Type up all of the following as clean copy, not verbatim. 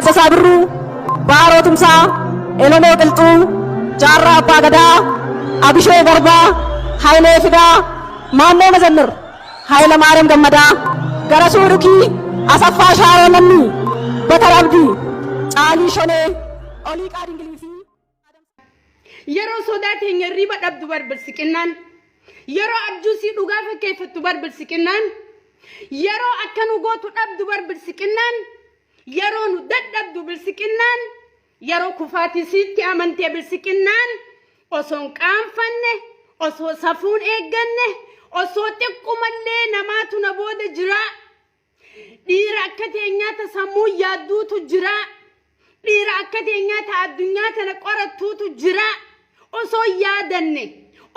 Dassasaa Birruu, Baaroo Tumsaa, Elomoo Qilxuu, Jaarraa Abbaa Gadaa, Abishoo Garbaa, Hayilee Fidaa, Maannoo Mazannir, Hayila Maariyaam Gammadaa, Garasuu Dhukii, Asaffaa Shaaroo Lammii, Bakar Abdii, Caalii Shonee, Oliiqaa Dingilii fi yeroo sodaateen hirriba dhabdu barbalsiqinnaan yeroo abjuusii dhugaa fakkeeffattu barbalsiqinnaan yeroo akka nu gootu dhabdu barbalsiqinnaan yeroo nu dadhabdu bilsiqinnaan yeroo kufaatisiitti amantee bilsiqinnaan osoo qaanfanne osoo safuun eegganne osoo xiqqoomallee namaatu na booda jira dhiira akka teenyaata sammuu yaadduutu jira dhiira akka teenyaata addunyaa tana qorattuutu jira osoo yaadanne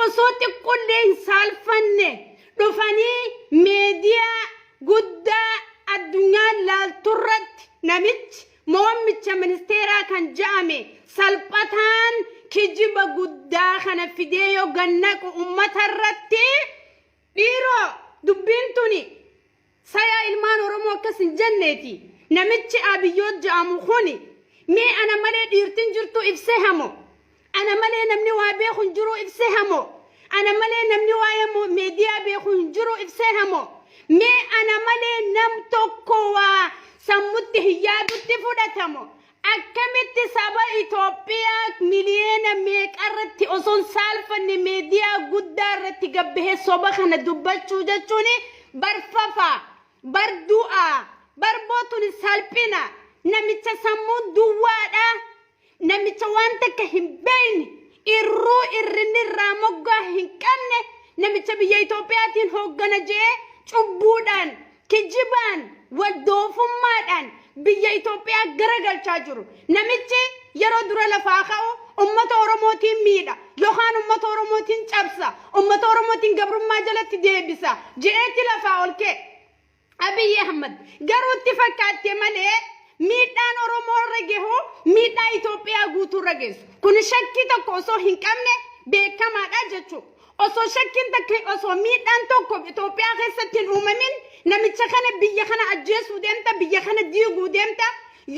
osoo xiqqoollee hin saalfanne dhufanii meediyaa guddaa addunyaa laalturratti namichi moommicha ministeeraa kan ja'ame salphataan kijiba guddaa kana fidee yoo gannaqu uummatarratti dhiiroo dubbiin tuni sayaa ilmaan Oromoo akkas hin jenneeti namichi Abiyyoo ja'amu kuni mee ana malee dhiirtiin jirtu ibsee hamo ana malee namni waa beeku hin jiru ibsee hamo ana malee namni waa meediyaa beeku hin jiru ibsee hamo mee ana malee nam tokko waa sammutti hiyaadutti fudhatamo akkamitti saba Itoophiyaa miliyoona meeqarratti osoon saalfanne meediyaa guddaa irratti gabbahee soba kana dubbachuu jechuun barfafa bardu'a barbootun salphina namicha sammuu duwwaadha namicha waan takka hin beekne irruu irrinni irraa moggaa hin qabne namicha biyya Itoophiyaatiin hooggana jee cubbuudhaan kijibaan waldoofummaadhaan biyya Itoophiyaa garagalchaa jiru namichi yeroo dura lafaa ka'u ummata Oromootiin miidha yookaan ummata Oromootiin cabsa ummata Oromootiin gabrummaa jalatti deebisa je'eeti lafaa olkee Abiy Ahmed garuutti fakkaatte malee miidhaan Oromoo irra gahu miidhaa Itoophiyaa guutuu irra geessu kun shakkii tokko osoo hin qabne beekamaadha jechuudha osoo shakkiin takka osoo miidhaan tokko Itoophiyaa keessatti hin uumamin namicha kana biyya kana ajjeesuu deemta biyya kana diiguu deemta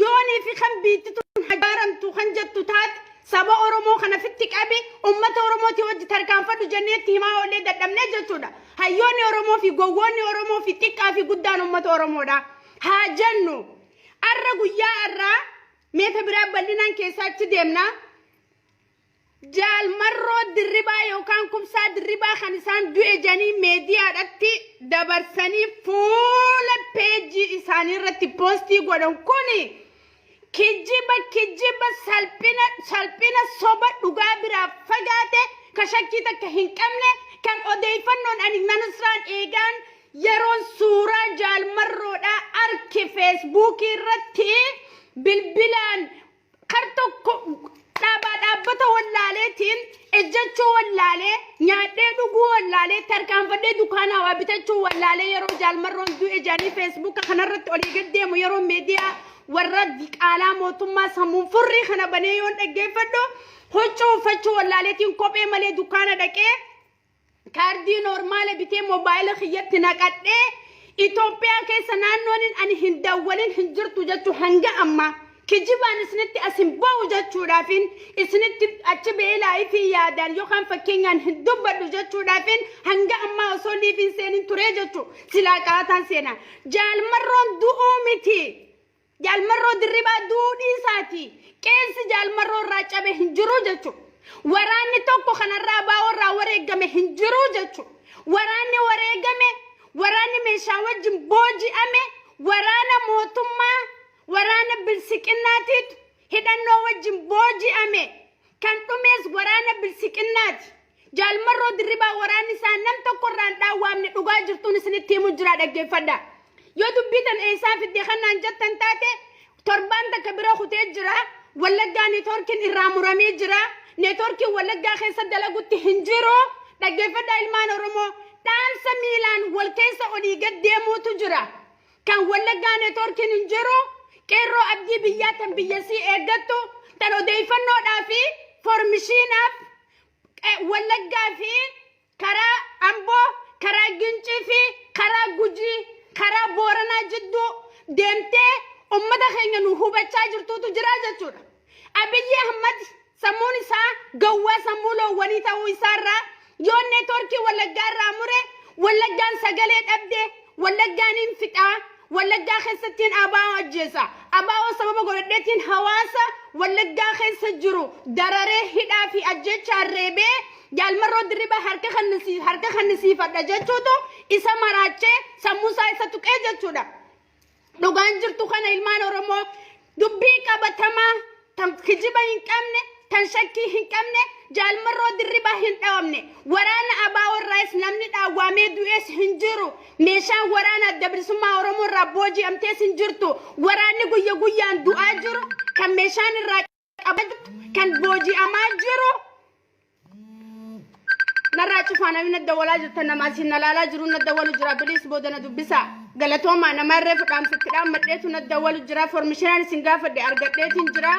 yoonii fi kan biittitu hagaaramtu kan jettu taate saba Oromoo kana fitti qabi ummata Oromootii wajji tarkaanfadhu jenneetti himaa oollee dadhabnee jechuudha hayyoonni Oromoo fi gowwoonni Oromoo fi xiqqaa fi guddaan ummata Oromoodha haa jennu arra guyyaa irraa meeta biraa bal'inaan keessaatti deemna jaalmarroo dirribaa yookaan kumsaa dirribaa kan isaan du'e janii meediyaadhatti dabarsanii fuula peejii isaanii irratti poostii godhan kuni kijiba salphina soba dhugaa biraa fagaate ka shakkii takka hin qabne kan odeeffannoon ani manusraan eegaan yeroon suuraa jaalmarroodhaa arki feesbuukii irratti bilbilaan kar tokko dhaabbata wallaaleetiin ejjechuu wallaalee nyaadhee dhuguu wallaalee tarkaanfadhee dukaanaa waa bitachuu wallaalee yeroo jaalmarroon du'e jaanii feesbuuka kanarratti olii gaddeemu yeroo meediyaa warra diqaalaa mootummaa sammuun furrii kana banee yoon dhaggeeffadhu huccuu uffachuu wallaaleetiin kophee malee dukaana dhaqee kaardii normaala bitee moobaayila kiyyatti naqadhee Itoophiyaa keessa naannoon ani hin dawwalin hin jirtu jechuu hanga amma kijibaan isinitti asin ba'u jechuudhaafin isinitti achi beelaa fi yaadaan yookaan fakkeenyaan hin dubbadhu jechuudhaafin hanga amma osoo liifiin seenin turee jechuu silaa qaataan seenaa jaalmarroon du'uu miti jaalmarroo dirribaa du'uu dhiisaati qeensi jaalmarroo irraa cabe hin jiru jechuu waraanni tokko kanarraa baawarraa wareegame hin jiru jechuu waraanni wareegame waraanni meeshaa wajjin booji'ame waraana mootummaa waraana bilsiqinnaatiitu hidhannoo wajjin booji'ame kan dhumees waraana bilsiqinnaati jaalmarroo dirribaa waraanni isaa nam tokkorraan dhaawwaamne dhugaa jirtuun isinitti himu jira dhaggeeffadha yoo dubbitan eessaa fiddee kanaan jettan taate torbaan takka bira kutee jira wallaggaa neetworkiin irraa muramee jira neetworkiin wallaggaa keessa dalagutti hin jiru dhaggeeffadha ilmaan Oromoo dhaamsa miilaan wal keessa olii gad deemuutu jira kan wallaggaa neetworkiin hin jiru qeerroo abdii biyyaa tan biyyasii eeggattu tan odeeffannoodhaa fi formishiinaaf wallaggaa fi karaa Amboo karaa Gincii fi karaa Gujii karaa Booranaa jidduu deemtee ummata keenya nu hubachaa jirtuutu jira jechuudha. Abiyyi Ahmad sammuun isaa gawwaa sammuu loowwanii ta'uu isaarraa yoo neetworkii Wallaggaa irraa mure Wallaggaan sagalee dhabde Wallaggaan hin fixaa Wallaggaa keessattiin abaa'oo ajjeesa abaa'oo sababa godhadheetiin hawaasa Wallaggaa keessa jiru dararee hidhaa fi ajjechaa reebee jaalmarroo dirriba harka kannisiifadha jechuutu isa maraachee sammuusaa isa tuqee jechuudha. Dhugaan jirtu kana ilmaan Oromoo dubbii qabatamaa tan kijiba hin qabne tan shakkii hin qabne jaalmarroo dirriba hin dhaabne waraana abaa'oo irraas namni dhaawwamee du'ees hin jiru meeshaan waraana adda bilisummaa Oromoo irraa booji'amtees hin jirtu waraanni guyya guyyaan du'aa jiru kan meeshaan irraa qabatu kan booji'amaa jiru narraa cufaana mina dawalaa jirtan namaasiin nalaalaa jiru na dawalu jira bilis boodana dubbisa galatooma namarree fudhaamsattiidhaan madheetu na dawalu jira formishinaan isin gaafadhe argadheetiin jira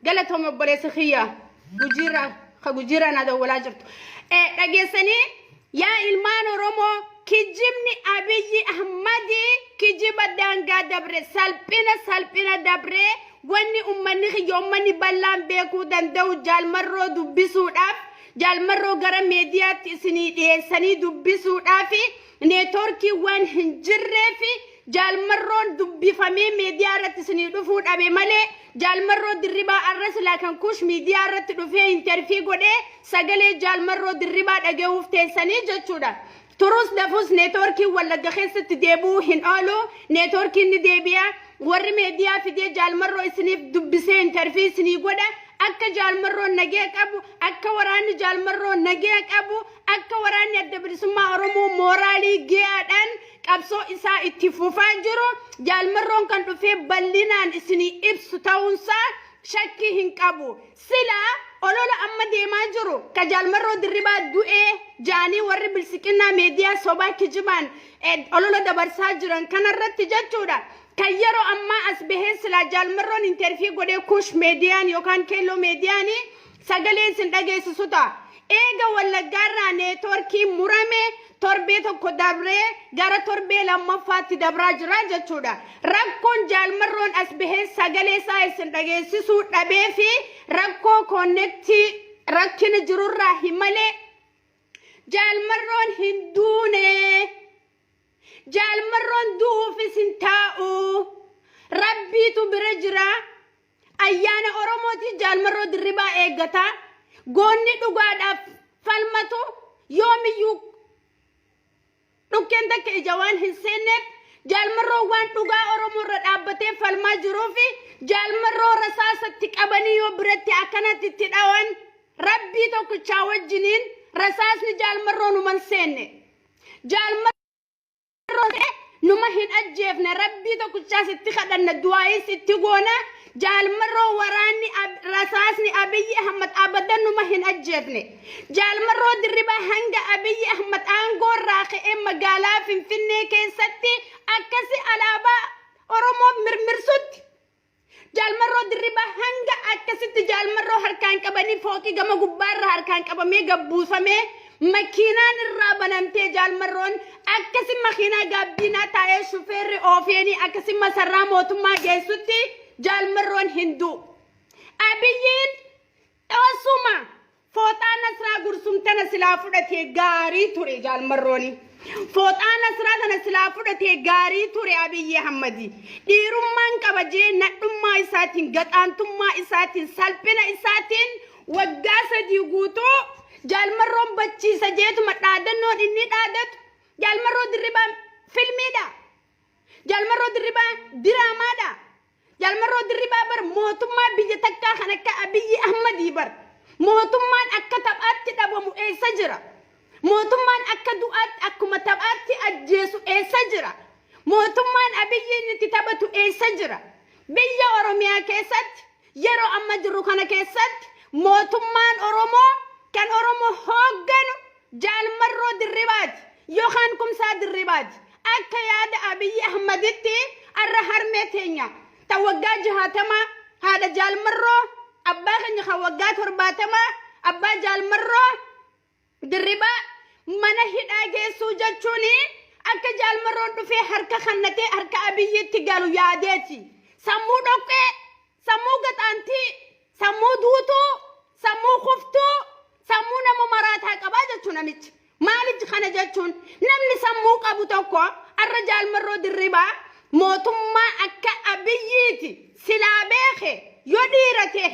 galatooma obboleessa kiyya gujiira na dawalaa jirtu dhageessanii yaa ilmaan Oromoo kijibni Abiyyi Ahmadi kijiba daangaa dabre salphina dabre wanni ummanni kiyya ummanni bal'aan beekuu danda'u jaalmarroo dubbisuudhaaf jaalmarroo gara meediyaatti isinii dhiyeessanii dubbisuudhaaf neetworkii waan hin jirreef jaalmarroon dubbifamee meediyaa irratti isinii dhufuu dhabe malee jaalmarroo dirribaa arras laakan kush meediyaa irratti dhufee intervii godhee sagalee jaalmarroo dirribaa dhaga'uuf teessanii jechuudha. Turus dafus neetworkii Wallagga keessatti deebi'uu hin oolu neetworkiin ni deebi'a warri meediyaa fidee jaalmarroo isiniif dubbisee intervii isinii godha akka jaalmarroo nagee qabu akka waraanni jaalmarroo nagee qabu akka waraanni adda bilisummaa Oromoo mooraalii gahaadhaan qabsoo isaa itti fufaa jiru jaalmarroon kan dhufee bal'inaan isinii ibsu ta'uunsaa shakkii hin qabu sila olola amma deemaa jiru ka jaalmarroo dirribaa du'ee jaanii warri bilsiqinnaa meediyaa sobaa kijibaan olola dabarsaa jiran kanarratti jechuudha. Kan yeroo ammaa as bahee sila jaalmarroon intervii godhee kush meediyaan yookaan keelloo meediyaan sagalee isin dhageessisu ta'a. Eega Wallaggaarraa neetworkii murame torbee tokko dabree gara torbee lammaffaatti dabraa jira jechuudha. Rakkoon jaalmarroon as bahee sagalee isaa isin dhageessisuu dhabee fi rakkoo koonnektii rakkina jirurraa hin malee jaalmarroon hin duune. jaalmarroon du'uufis hin taa'u rabbiitu bira jira ayyaana Oromooti jaalmarroo dirribaa eeggata goonni dhugaadhaaf falmatu yoomiyyuu dhukkeen takka ija waan hin seenneef jaalmarroo waan dhugaa Oromoo irra dhaabbatee falmaa jiruufi jaalmarroo rasaasatti qabanii yoo biratti akkanatti itti dhawan rabbii tokkichaa wajjiniin rasaasni jaalmarroo numan seenne numa hin ajjeefne rabbii tokkichaa sitti kadhanna du'aayis itti goona jaalmarroo waraanni rasaasni Abiyyi Ahmad abadan numa hin ajjeefne jaalmarroo dirribaa hanga Abiyyi Ahmad aangoo irraa ka'ee magaalaa Finfinnee keessatti akkasi alaabaa Oromoo mirmirsutti jaalmarroo dirribaa hanga akkasitti jaalmarroo harkaan qabanii fooqii gama gubbaarra harkaan qabamee gabbuufamee makiinaan irraa banamtee jaalmarroon akkasi makiinaa gaabbiinaa taa'ee shufeerri oofeenii akkasi masarraa mootummaa geessutti jaalmarroon hindu Abiyyiin osuma fooxaa Nasraa Gursumtana silaa fudhatee gaarii ture jaalmarrooni fooxaa Nasraa tana silaa fudhatee gaarii ture Abiyyi Ahmadi dhiirummaan qabajee nadhummaa isaatiin gaxaantummaa isaatiin salphina isaatiin waggaa 3 guutuu jaalmarroon bachiisa jeetuma dhaadannoon inni dhaadatu jaalmarroo dirribaa filmiidha jaalmarroo dirribaa diraamaadha jaalmarroo dirribaa bar mootummaa biyya takkaa kan akka Abiyyi Ahmadii bar mootummaan akka taphaatti dhabamu eessa jira mootummaan akka du'aatti akkuma taphaatti ajjeesu eessa jira mootummaan Abiyyiin itti taphatu eessa jira biyya Oromiyaa keessatti yeroo amma jiru kana keessatti mootummaan Oromoo kan Oromoo hoogganu jaalmarroo dirribaati yookaan kumsaa dirribaati akka yaada Abiyyi Ahmaditti arra harmee teenya ta waggaa 60 haadha jaalmarroo abbaa keenya kan waggaa 70 abbaa jaalmarroo dirribaa mana hidhaa geessuu jechuun akka jaalmarroon dhufee harka kannatee harka Abiyyiitti galu yaadeeti sammuu dhoqqee sammuu gaxaantii sammuu duutuu sammuu kuftuu sammuu nama maraataa qabaa jechuun namichi maalitti kana jechuun namni sammuu qabu tokko arra jaalmarroo dirribaa mootummaa akka abiyyiiti silaa beeke yoo dhiirate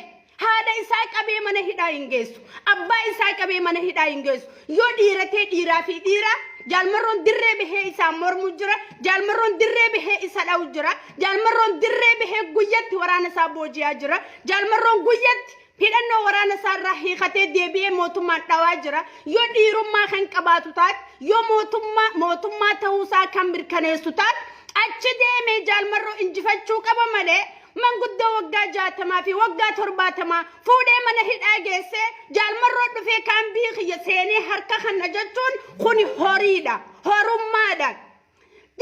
haadha isaa qabee mana hidhaa hin geessu abbaa isaa qabee mana hidhaa hin geessu yoo dhiiratee dhiiraa fi dhiira jaalmarroon dirree bahee isaa mormu jira jaalmarroon dirree bahee isa dha'u jira jaalmarroon dirree bahee guyyatti waraana isaa booji'aa jira jaalmarroon guyyatti hidhannoo waraana isaa irraa hiikatee deebi'ee mootummaan dhawaa jira yoo dhiirummaa kan qabaatu taate yoo mootummaa ta'uusaa kan mirkaneessu taate achi deemee jaalmarroo injifachuu qaba malee manguddoo waggaa 60 fi waggaa 70 fuudhee mana hidhaa geesse jaalmarroo dhufee kan biikiyya seenee harka kana jechuun kuni horiidha horummaadha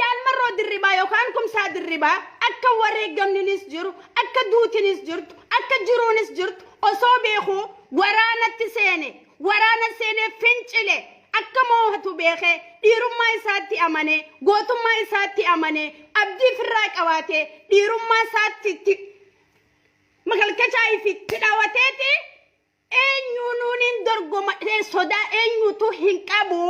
jaalmarroo dirribaa yookaan kumsaa dirribaa akka wareegamninis jiru akka duutinis jirtu akka jiruunis jirtu osoo beeku waraanatti seene fincile akka moohatu beekee dhiirummaa isaatti amane gootummaa isaatti amane abdii firraa qabaatee dhiirummaa isaatti makalkachaa ifitti dhawateeti eenyuun hin dorgoma sodaa eenyutu hin qabu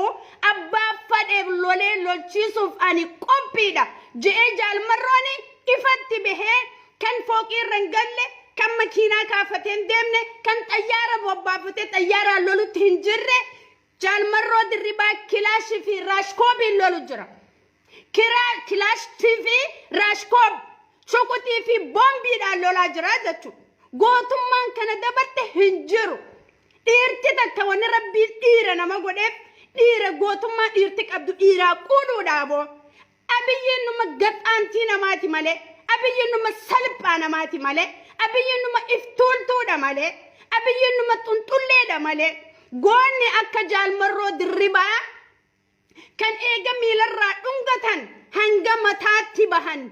abbaa fadheef lolee lolchiisuuf ani qophiidha je'ee jaalmarroon ifatti bahee kan fooqii irra hin galle kan makiinaa kaafatee hin deemne kan xayyaara bobbaafatee xayyaaraan lolutti hin jirre jaalmarroo dirribaa kilaashii fi raashkoobiin lolu jira kilaashii fi raashkoob shukutii fi boombiidhaan lolaa jira jechuudha gootummaan kana dabarte hin jiru dhiirti takka wanni rabbiin dhiira nama godheef dhiira gootummaa dhiirti qabdu dhiiraa quudhuudhaaboo abiyyiin numa gaxaantii namaati malee abiyyiin numa salphaa namaati malee abiyyiin numa iftuultuudha malee abiyyiin numa xunxulleedha malee goonni akka jaalmarroo dirribaa kan eega miilarraa dhungatan hanga mataatti bahan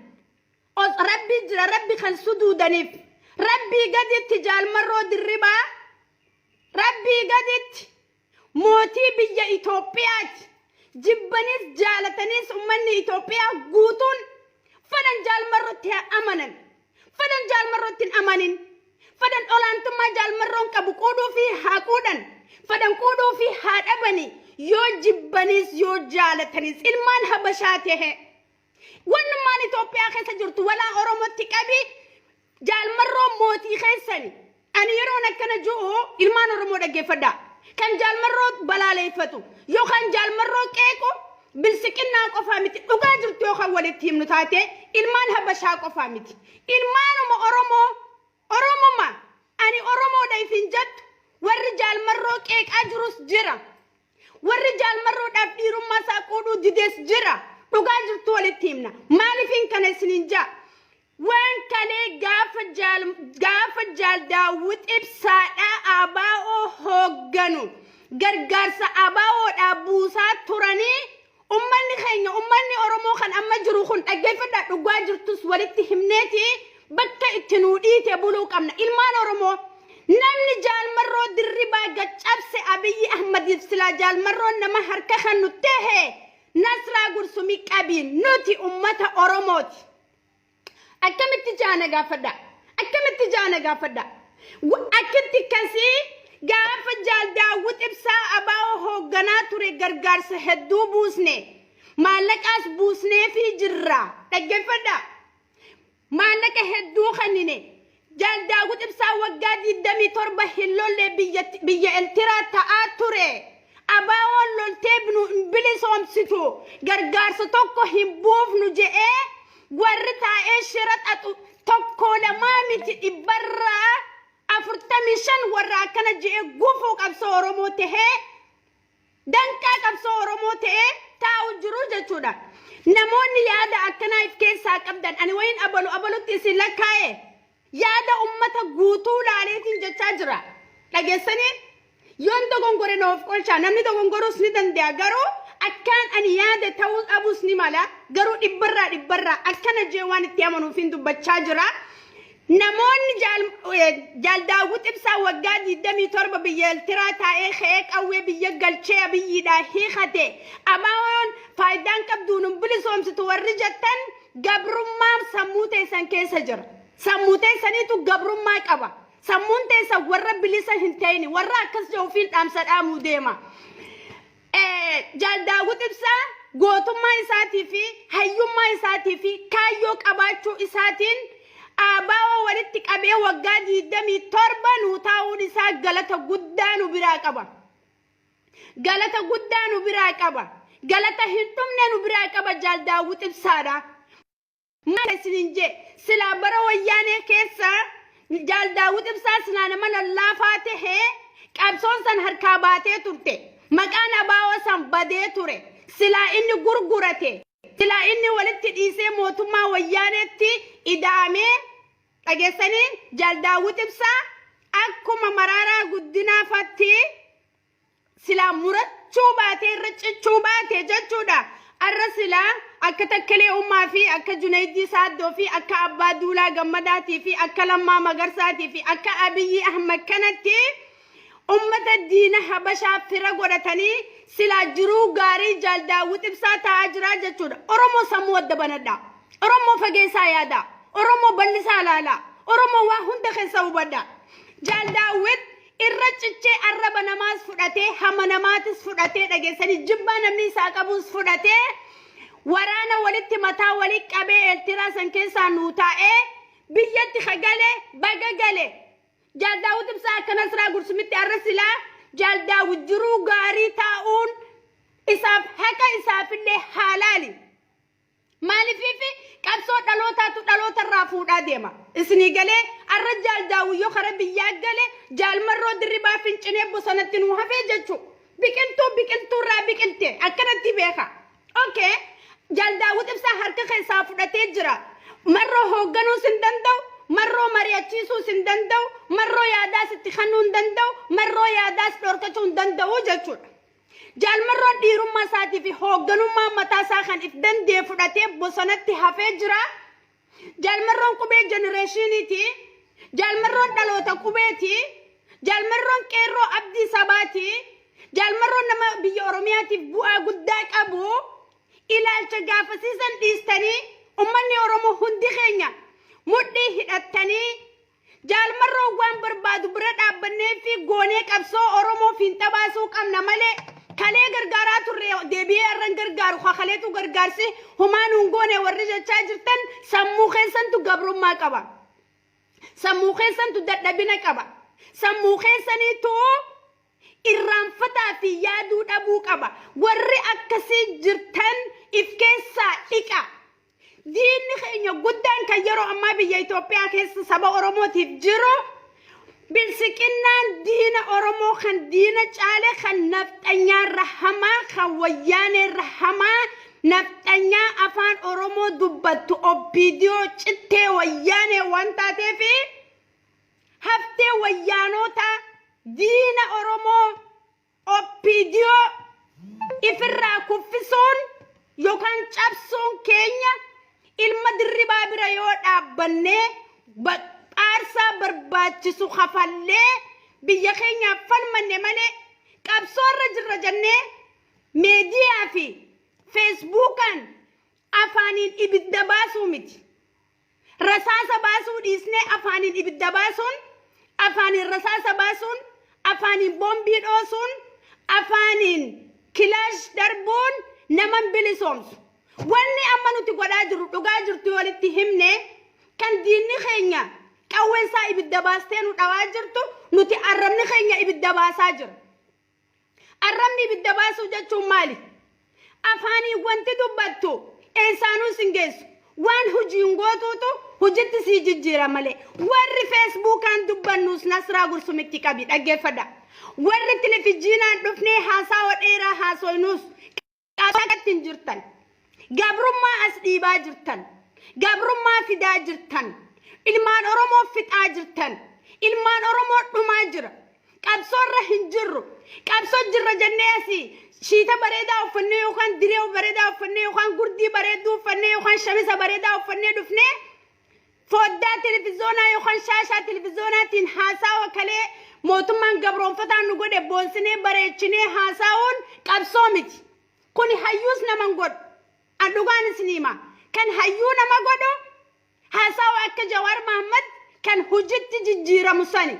rabbi jira rabbi kan suduudaniif rabbii gaditti jaalmarroo dirribaa rabbii gaditti mootii biyya Itoophiyaati jibbanis jaalatanis ummanni Itoophiyaa guutuun fadan jaalmarrootti amanan fadan jaalmarrootti amanin fadan olaantummaa jaalmarroon qabu quudhuu fi haa quudhan fadan quudhuu fi haa dhabani yoo jibbanis yoo jaalatanis ilmaan habashaa ta'e wannummaan Itoophiyaa keessa jirtu walaa Oromootti qabi jaalmarroo mootii keessani ani yeroon akkana jiru ilmaan Oromoo dhaggeeffadha kan jaalmarroo balaaleeffatu yookaan jaalmarroo qeequ bilsiqinnaa qofaa miti dhugaa jirtu yookaan walitti himnu taate ilmaan habashaa qofaa miti ilmaanuma Oromuma ani Oromoodha ifin jettu warri jaalmarroo qeeqaa jirus jira warri jaalmarroodhaaf dhiirummaa isaa quudhuu didees jira dhugaa jirtu walitti himna maaliifin kana isiniin jaa waan kalee gaafa jaal daawwit ibsaadhaa abaa'oo hoogganu gargaarsa abaa'oodhaa buusaa turanii ummanni keenya ummanni Oromoo kan amma jiru kun dhaggeeffadhaa dhugaa jirtus walitti himneeti bakka itti nuu dhiite buluu qabna ilmaan Oromoo namni jaalmarroo dirribaa gaccabse Abiyyi Ahmadiif silaa jaalmarroon nama harka kan nutti ta'e Nasraa Gursumii qabiin nuti ummata Oromooti akkamitti jaana gaafadha akkitti kasii gaafa jaal daawwit ibsaa abaa'oo hoogganaa ture gargaarsa hedduu buusne maallaqaas buusnee fi jirra dhaggeeffadha maallaqa hedduu kannine jaal daawwit ibsaa waggaa 27 hilloollee biyya Eertiraa ta'aa ture abaa'oon loltee bilisoomsitu gargaarsa tokko hin buufnu je'ee warri taa'ee shiraxatu tokko lamaa miti dhibbarraa 45 warra akkana je'ee gufuu qabsoo Oromoo ta'ee danqaa qabsoo Oromoo ta'ee taa'u jiru jechuudha namoonni yaada akkanaa if keessaa qabdan ani wayin abalutti isin lakkaa'e yaada ummata guutuu laaleetiin jechaa jira dhageessanii yoon dogongore noof qolchaa namni dogongoruus ni danda'a garuu akkaan ani yaada ta'uu dhabuus ni mala garuu dhibbarraa akkana jee waan itti amanuuf hin dubbachaa jira namoonni jaal daawwit ibsaa waggaa 27 biyya Eertiraa taa'ee ka'ee qawwee biyya galchee abiyyiidhaa hiikate abaa'oon faayidaan qabduun bilisoomsitu warri jettan gabrummaa sammuu teessan keessa jira sammuu teessaniitu gabrummaa qaba. Sammuun teessa warra bilisa hin ta'ini warra akkas joofiin dhaamsadhaamuu deema. Jaal Daawud Ibsaa gootummaa isaatii fi hayyummaa isaatii fi kaayyoo qabaachuu isaatiin aabaa walitti qabee waggaa 27 nuu taa'uun isaa galata guddaa nu biraa qaba. Galata guddaa nu biraa qaba. Galata hin dhumne nu biraa qaba Jaal Daawud Ibsaadha. Maal isiniin jee silaa bara wayyaanee keessa Jaal Daawud Ibsaa silaa nama lallaafaa tahee qabsoon san harkaa baatee turte. Maqaan abaawoo san badee ture. Silaa inni gurgurate. Silaa inni walitti dhiisee mootummaa wayyaaneetti ida'amee dhageessanii Jaal Daawud Ibsaa akkuma Maraaraa Guddinaafaatti silaa murachuu baatee irra cichuu baatee jechuudha. Arra silaa akka Takkalee Ummaa fi akka Junaydii Saaddoo fi akka Abbaa Duulaa Gammadaatii fi akka Lammaa Magarsaatii fi akka Abiyyi Ahmad kanatti ummata diina habashaa fira godhatanii silaa jiruu gaarii Jaal Daawud Ibsaa ta'aa jira jechuudha. Oromoo sammuu adda banadhaa. Oromoo fageessaa yaadaa. Oromoo bal'isaa ilaalaa. Oromoo waa hunda keessa hubadhaa. Jaal Daawud irra cichee arraba namaas fudhatee hama namaatis fudhatee dhageessanii jibbaa namni isaa qabuus fudhatee waraana walitti mataa walitti qabee Eertiraa san keessaa nuu taa'ee biyyatti hagalee baga galee. Jaal Daawud Ibsaa akka Nasraa Gursumitti arra silaa Jaal Daawud jiruu gaarii taa'uun isaaf haqa isaafillee haalaali. Maaliifiifi qabsoo dhalootaatu dhalootarraa fuudhaa deema. Isinii galee arra Jaal Daawud yoo kara biyyaa galee Jaal Marroo Dirribaa Fincinee bosonatti nuu hafee jechuu. Biqiltuurraa biqilte akkanatti beeka. Okay. Jaal Daawud Ibsaa harka keessaa fudhatee jira. Marroo hoogganuus hin danda'u. Marroo mari'achiisuu hin danda'u. Marroo yaadaas itti kennuu hin danda'u. Marroo yaadaas dhorkachuu hin danda'u jechuudha. Jaal Marroon dhiirummaa isaatii fi hoogganummaa mataa isaa kan if danda'e fudhatee bosonatti hafee jira. Jaal Marroon qubee jenereeshiniiti. Jaal Marroon dhaloota qubeeti. Jaal Marroon qeerroo abdii sabaati. Jaal Marroon nama biyya Oromiyaatiif bu'aa guddaa qabu. Ilaalcha gaafasiisan dhiistanii ummanni Oromoo hundi keenya mudhii hidhattanii Jaal Marroon waan barbaadu bira dhaabbannee fi goonee qabsoo Oromoo fiinxa baasuu qabna malee kalee gargaaraa turre deebi'ee arran gargaaru kakaleetu gargaarsi humaan hungoone warri jechaa jirtan sammuu keessantu gabrummaa qaba. Sammuu keessantu dadhabina qaba. Sammuu keessaniitu irraanfataa fi yaaduu dhabuu qaba. Warri akkasii jirtan if keessaa dhiqa. Diinni keenya guddaan kan yeroo ammaa biyya Itoophiyaa keessa saba Oromootiif jiru bilsiqinnaan diina Oromoo kan diina caale kan nafxanyaa rahamaa kan wayyaanee rahamaa nafxanyaa afaan Oromoo dubbattu obbiidiyoo cittee wayyaanee waan taateefi haftee wayyaanota diina Oromoo obbiidiyoo ifirraa kuffisuun yookaan cabsuun keenya ilma Dirribaa bira yoo dhaabbannee aarsaa barbaachisu kafallee biyya keenyaaf falmanne malee qabsoorra jirra jennee meediyaa fi feesbuukaan afaaniin ibidda baasuu miti. Rasaasa baasuu dhiisnee afaaniin ibidda baasuun, afaaniin rasaasa baasuun, afaaniin boombii dhoosuun, afaaniin kilaash darbuun naman bilisoomsu. Wanni amma nuti godhaa jiru dhugaa jirtu walitti himne kan diinni keenya qawweensaa ibidda baastee nu dhawaa jirtu nuti arrabni keenya ibidda baasaa jira. Arrabni ibidda baasuu jechuun maali? Afaanii wanti dubbattu eessaanuu sin geessu waan hojiin gootuutu hojiitti sii jijjiira malee. Warri feesbuukaan dubbannuus Nasraa Gursumitti qabi dhaggeeffadha. Warri televiziyoonaan dhufnee haasaa dheeraa haasoynuus qabaatti hin jirtan. Gabrummaa as dhiibaa jirtan. Gabrummaa fidaa jirtan. Ilmaan Oromoo fixaa jirtan. Ilmaan Oromoo dhumaa jira. Qabsoorra hin jirru. Qabsoo jirra jennee asii shiita bareedaa uffannee yookaan diree bareedaa uffannee yookaan gurdii bareedduu uffannee yookaan shamisa bareedaa uffannee dhufnee foddaa televiziyoonaa yookaan shaashaa televiziyoonaatiin haasawa kalee mootummaan gabroonfataan nu godhe boonsinee bareechinee haasawuun qabsoo miti. Kuni hayyuus naman godhu. Addugaan isinima kan hayyuu nama godhu haasawa akka Jawaar Mohammad kan hojiitti jijjiiramu sani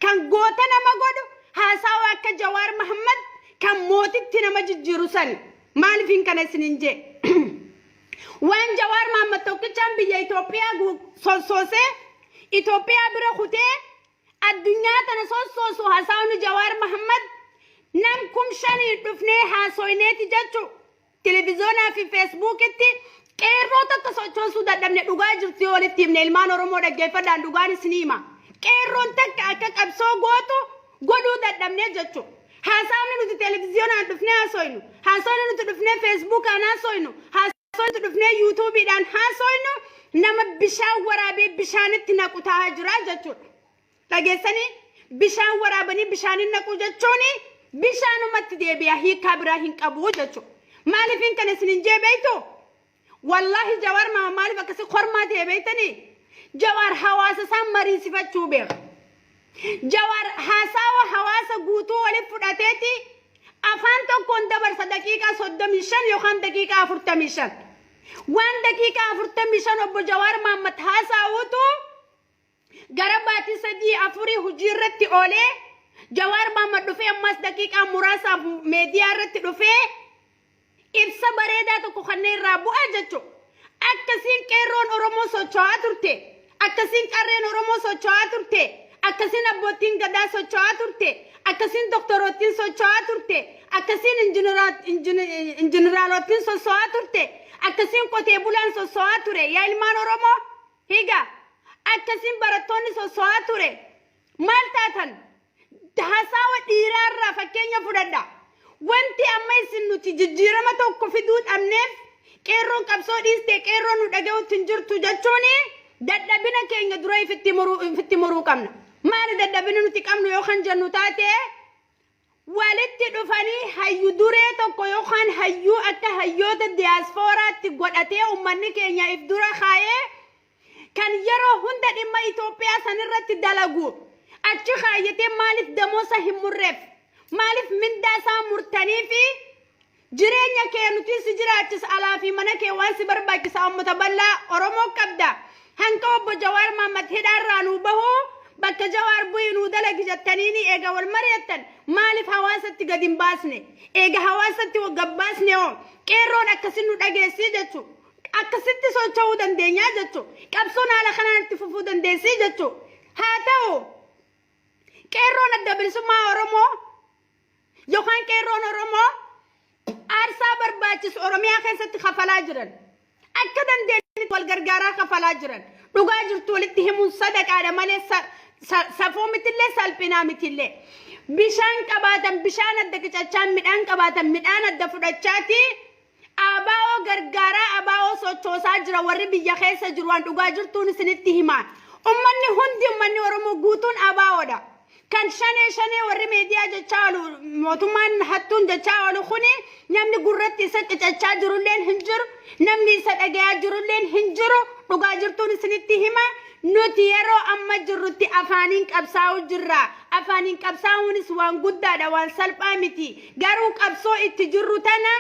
kan goota nama godhu haasawa akka Jawaar Mohammad kan mootitti nama jijjiiru sani maaliifin kana isinin jee waan Jawaar Mohammad tokkichaan biyya Itoophiyaa sossoosee Itoophiyaa bira kutee addunyaa tana sossoosu haasawni Jawaar Mohammad nam kum shanii dhufnee haasoyneeti jechu televizoonaa fi feesbuukitti qeerroo takka sochoosuu dadhabne dhugaa jirti walitti himne ilmaan Oromoo dhaggeeffadhaan dhugaan isinii hima qeerroon takka akka qabsoo gootu godhuu dadhabne jechu haasawni nuti televizoonaan dhufnee haasoynu haasawni nuti dhufnee feesbuukaan haasoynu haasawni nuti dhufnee yuutuubiidhaan haasoynu nama bishaan waraabee bishaanitti naqu taa'aa jira jechuudha dhageessanii bishaan waraabanii bishaanin naqu jechuuni bishaanumatti deebi'a hiikaa biraa hin qabu jechuudha maaliifin kana isinin jee beeytu wallahi Jawaar Mohammad maaliif akkasi kormaa ta'e beeytanii Jawaar hawaasa isaan mariisifachuu beeka Jawaar haasawa hawaasa guutuu waliif fudhateeti afaan tokkoon dabarsa daqiiqaa 35 yookaan daqiiqaa 45 waan daqiiqaa 45 obbo Jawaar Mohammad haasawutu gara baatii 3-4 hojii irratti oolee Jawaar Mohammad dhufee ammas daqiiqaa muraasaaf meediyaa irratti dhufee ibsa bareedaa tokko kanneen irraa bu'aa jechuudha akkasiin qeerroon Oromoo socho'aa turte akkasiin qarreen Oromoo socho'aa turte akkasiin abbootiin gadaa socho'aa turte akkasiin doktoroottiin socho'aa turte akkasiin injineeraalottiin socho'aa turte akkasiin qotee bulaan socho'aa ture yaa ilmaan Oromoo higa akkasiin barattoonni socho'aa ture maal taatan haasawa dhiiraarraa fakkeenya fudhadha wanti amma isin nuti jijjiirama tokko fiduu dhabneef qeerroon qabsoo dhiiste qeerroon nu dhaga'utti hin jirtu jechuuni dadhabina keenya dura ifitti muruu qabna maali dadhabina nuti qabnu yookaan jennu taate walitti dhufanii hayyu duree tokko yookaan hayyuu akka hayyoota diyaaspooraatti godhatee ummanni keenya if dura kaayee kan yeroo hunda dhimma Itoophiyaa sanirratti dalagu achi kaayyatee maaliif damoosa hin murreef maaliif mindaa isaa murtanii fi jireenya kee nuti si jiraachis alaa fi mana kee waan si barbaachisa uummata bal'aa Oromoo qabda hanqa obbo Jawaar Mohammad hidhaarraa nu bahu bakka Jawaar bu'ii nu dalagi jettaniini eega wal mari'attan maaliif hawaasatti gad hin baasne eega hawaasatti gabbaasne hoo qeerroon akkasin nu dhageessii jechuu akkasitti socho'uu dandeenyaa jechuu qabsoon haala kanaan itti fufuu dandeessii jechuu haa ta'u qeerroon adda bilisummaa Oromoo yookaan qeerroon Oromoo aarsaa barbaachisu Oromiyaa keessatti kafalaa jiran akka dandeenyatti wal gargaaraa kafalaa jiran dhugaa jirtu walitti himuun sadaqaadha malee safoo mitillee salphinaa mitillee bishaan qabaatan bishaan adda qicachaan midhaan qabaatan midhaan adda fudhachaati abaa'oo gargaaraa abaa'oo sochoosaa jira warri biyya keessa jiru waan dhugaa jirtuun isinitti himaan ummanni Oromoo guutuun abaa'oodha kan shane warri meediyaa jechaa oolu mootummaan hattuun jechaa oolu kuni namni gurratti isa qicachaa jirulleen hin jiru namni isa dhagayaa jirulleen hin jiru dhugaa jirtuun isinitti hima nuti yeroo amma jirrutti afaaniin qabsaa'u jirra afaaniin qabsaa'uunis waan guddaadha waan salphaa miti garuu qabsoo itti jirru tana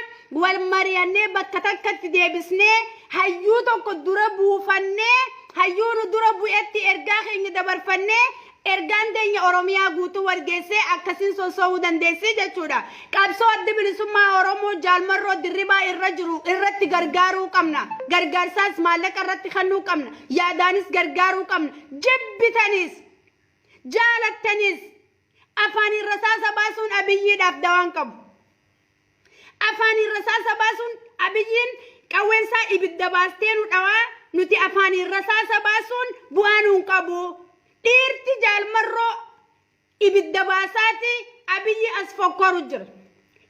wal mari'annee bakka takkatti deebisnee hayyuu tokko dura buufannee hayyuun dura bu'etti ergaa keenya dabarfannee ergaan teenya Oromiyaa guutuu wargeessee akkasiin soso'uu dandeessii jechuudha qabsoo adda bilisummaa Oromoo jaalmarroo dirribaa irra jiru irratti gargaaruu qabna gargaarsaas maallaqa irratti kennuu qabna yaadaanis gargaaruu qabna jibbitanis jaalattanis afaaniin rasaasa baasuun abiyyiidhaaf dawaan qabu afaaniin rasaasa baasuun abiyyiin qawweensaa ibidda baastee nu dhawaa nuti afaaniin rasaasa baasuun bu'aa nuun qabu dhiirti jaalmarroo ibidda baasaati abiyyi as fokkoru jira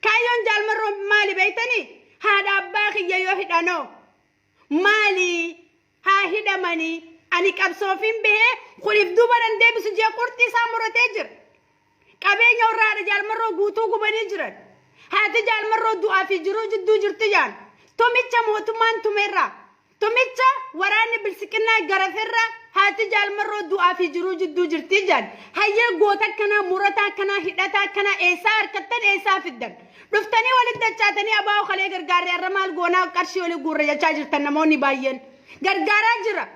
kaayyoon jaalmarroo maali beeytanii haadha abbaa kiyya yoo hidhanoo maali haa hidhamanii ani qabsoofiin bahee kuniif duuba dandeebisu jee qurxii isaa muratee jira qabeenya warraadha jaalmarroo guutuu gubanii jiran haati jaalmarroo du'aa fi jiruu jidduu jirti jaan tumicha mootummaan tumeerraa tumicha waraanni bilsiqinnaa garafirraa haati jaalmarroo du'aa fi jiruu jidduu jirti jaan hayyee goota akkanaa murataa akkanaa hidhataa akkanaa eessaa harkattan eessaa fiddan dhuftanii walitti dachaatanii abaa'oo kalee gargaaree arra maal goonaa qarshii olii guurra jechaa jirtan namoonni baay'een gargaaraa jira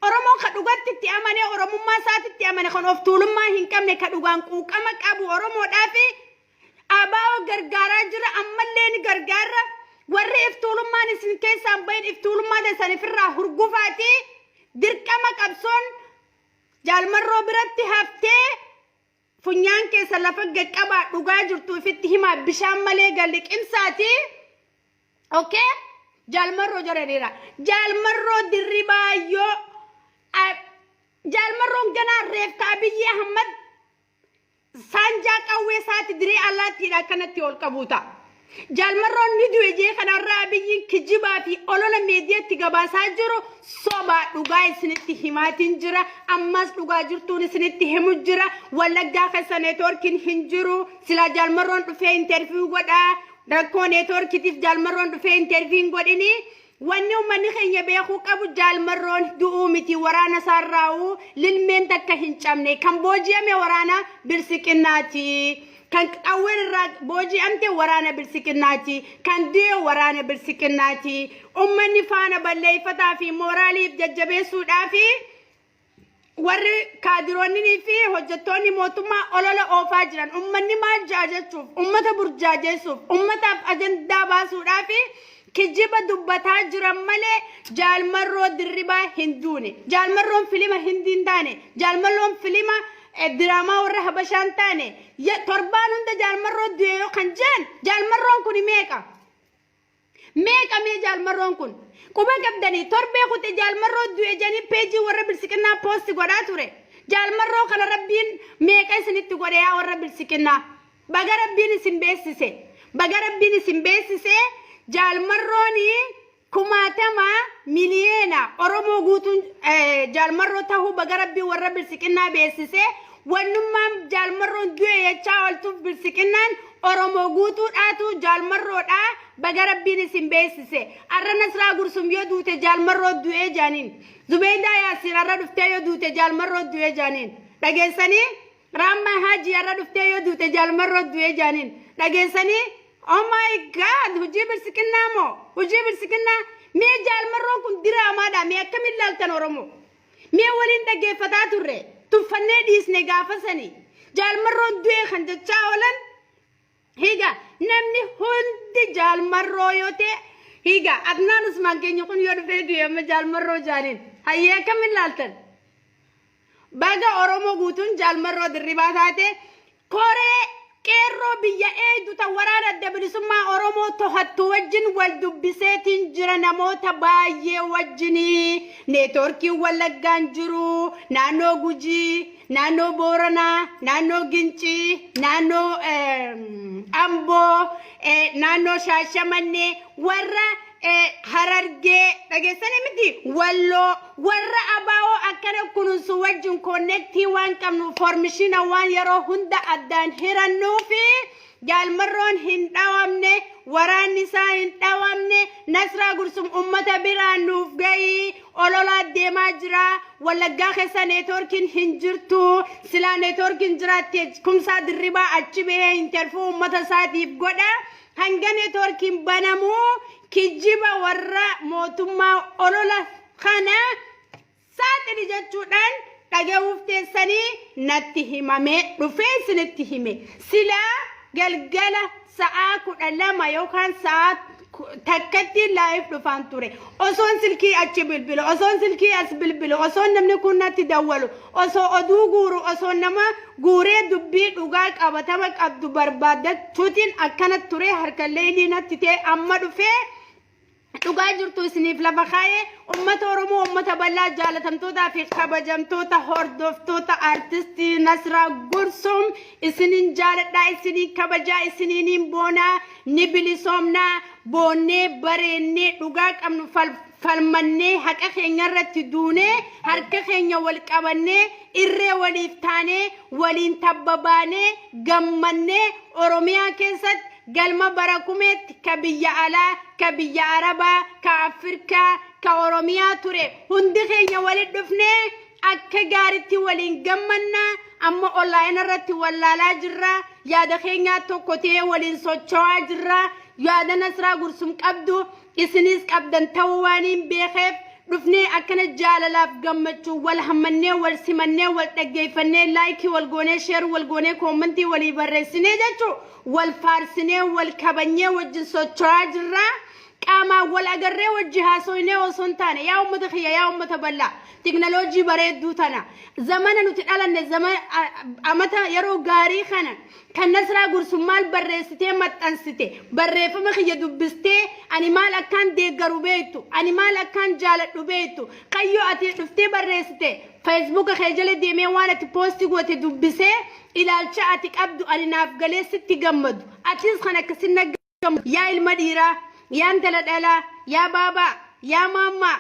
oromo kadugatti ti amane oromo ma saati ti amane kon of tulumma hin kamne kadugan quqama qabu oromo dafi abaw gargara jira ammalle ni gargara warri iftulumma ni sin kesan bayn iftulumma de sanifirra hurgufati dirqama qabson jalmarro biratti hafte funyan ke salafa gaqqaba duga jirtu fitti hima bishan male galliqimsaati okay jalmarro jarera jalmarro dirriba yo jalmarro gana refta abiy ahmad sanja qawwe saati diri allati da kanatti ol qabuta jalmarro ni duwe kana rabiy kijiba fi olola mediyati gabasa jiru soba duga isinitti himatin jira ammas duga jirtun isinitti himu jira wallagga khasane torkin hinjiru sila jalmarro dufe interview goda dakko networkitif jalmarron dufe interview godini wanni umani khenya be khu qabu jalmarron duumiti warana sarrawu lilmen takka hincamne cambodia me warana bilsikinati kan awel rag boji amte warana bilsikinati kan de warana bilsikinati umani fana balle fata fi morali jajjabe sudafi warri kadironni fi hojjettoonni mootummaa olola oofaa jiran ummanni maal jaajachuuf ummata burjaajeessuuf ummataaf ajandaa baasuudhaafi kijiba dubbataa jiran malee jalmarroo dirribaa hin duune jalmarroon filima hindiin taane jalmarroon filima diraamaa warra habashaan taane torbaan hunda jalmarroo du'e yoo kan jeen jalmarroon kun meeqa mee jalmarroon kun kuba gabdani torbe kutte jalmarro du'e jani peji warra bilsikina post goda ture jalmarro kana rabbin meeqa isinitti gode ya warra bilsikina baga rabbin isin beessise jalmarroni kumatama miliyena oromo gutun jalmarro tahu baga rabbi warra bilsikina beessise wannumma jalmarro du'e yacha waltu bilsikinan oromo gutu datu jalmarro da baga rabbin isin beessise arra nasra gursum yo dute jalmarro du'e janin zubayda yasir arra dufte yo dute jalmarro du'e janin dageessani ramma haji arra dufte yo dute jalmarro du'e janin dageessani oh my god hujibir sikina me jalmarro kun dirama da me kamil laltan oromo me walin dageeffata turre tufanne disne gafasani jalmarro du'e khanjacha olan higa namni hundi jalmarro yote higa adnan usman kenyo kun yodu fedu yama jalmarro janin hayya kamin laltan baga oromo gutun jalmarro dirribatate kore qerro biya eedu ta warana dablisumma oromo to hattu wajin wal dubbisetin jira namota baye wajini networki walagan jiru nano guji nano borana nano ginci nano ambo nano shashamane warra hararge dagesane miti wallo warra abawo akana kunun wajin connecti wan kamnu formishina wan yaro hunda addan hirannu fi jalmarron hindawamne warani sa hindawamne nasra gursum ummata biranuf gayi olola demajra wala gakhesa networkin hinjirtu sila networkin jirate kumsa dirriba achibe interfu ummata satif goda hanga networkin banamu kijiba warra motumma olola khana saatini jechuudhaan dhaga'uuftessani natti himame dhufeessinitti hime sila galgala sa'a 12 yookaan sa'a takkatti live dhufan ture osoon silkii achi bilbilu osoon silkii as bilbilu osoon namni kun natti dawwalu osoo oduu guuru osoon nama guuree dubbii dhugaa qabatama qabdu barbaadachuutiin akkana ture harkallee natti ta'e amma dhufee dhugaa jirtu isiniif lafa kaayee ummata oromoo ummata bal'aa jaalatamtoota fi kabajamtoota hordoftoota artistii Nasra Gursum isinin jaaladha isinin kabajaa isinin boonaa ni bilisoomnaa boonnee bareennee dhugaa qabnu falmannee haqa keenya irratti duunee harka keenya wal qabannee irree waliif taanee waliin tabbabaanee gammannee oromiyaa keessatti galma barakumet ka biyya alaa ka biyya arabaa ka afrikaa ka oromiyaa ture hundi keenya waliin dhufnee akka gaaritti waliin gammannaa amma online irratti wallaalaa jirra yaada keenya tokko ta'ee waliin socho'aa jirra yaada Nasra Gursum qabdu isinis qabdan ta'uu waan hin beekeef dhufnee akkana jaalalaaf gammachuu wal hammannee wal simannee wal dhaggeeffannee laayikii wal goonee sheer wal goonee koomentii walii barreessinee jechuu wal faarsinee wal kabanyee wajjin socho'aa jirra qaama wal agarree wajji haasoynee osoo hin taane yaa ummata khiyya yaa ummata bal'aa teknooloojii bareedduu tana zamana nuti dhalanne zamana amata yeroo gaarii kana kan nasraa gursummaal barreessitee maxxansite barreeffama khiyya dubbistee ani maal akkaan deeggaru beektu ani maal akkaan jaaladhu beektu qayyoo ati dhuftee barreessite Facebook kee jala deemee waan ati poosti goote dubbisee ilaalcha ati qabdu ani naaf galee sitti gammadu atis kan akkasin gammadu yaa ilma dhiiraa yaa intala dhalaa yaa baabaa yaa maammaa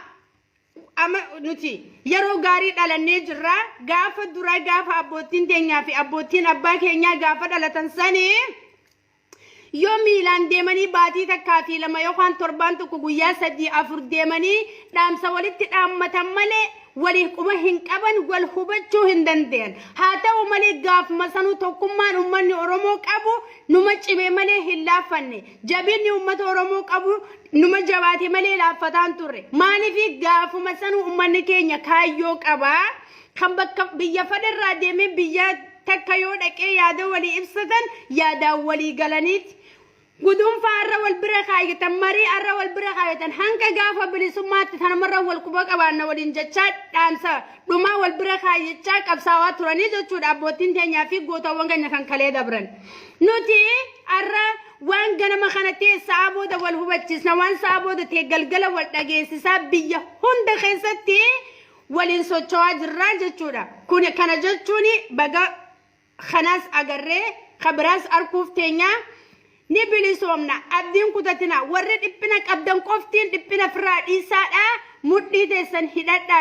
ama nuti yeroo gaarii dhalannee jirra gaafa duraa gaafa abbootiin teenyaa fi abbootiin abbaa keenyaa gaafa dhalatan sanii yoo miilaan deemanii baatii takkaa fi lama yookaan torbaan tokko guyyaa 3-4 deemanii dhaamsa walitti dhaammatan malee walii quba hin qaban wal hubachuu hin danda'an haa ta'u malee gaafuma sanuu tokkummaan uummanni Oromoo qabu numa cimee malee hin laaffanne jabinni uummata Oromoo qabu numa jabaate malee laaffataan turre maaliif gaafuma sanuu uummanni keenya kaayyoo qaba kan bakka biyya fadarraa deemee biyya takka yoo dhaqee yaada walii ibsatan yaada walii galaniiti gudun faarra wal bira kaayatan marii arra wal bira kaayatan hanga gaafa bilisummaatti tanamarra wal quba qabaanna waliin jechaa dhaamsa dhumaa wal bira kaayachaa qabsaawaa turanii jechuudha abbootiin teenyaa fi gootawwan keenya kan kalee dabran nuti arra waan ganama kanatti sa'a booda wal hubachiisna waan sa'a booda ta'e galgala wal dhageessisaa biyya hunda keessatti waliin socho'aa jirraa jechuudha kun kana jechuun baga kanaas agarree kabiraas arkuuf teenyaa ni bilisomna abdiin kutatina warri dhiphina qabdan qoftiin dhiphina firaa dhiisaadha mudhii teessan hidhadha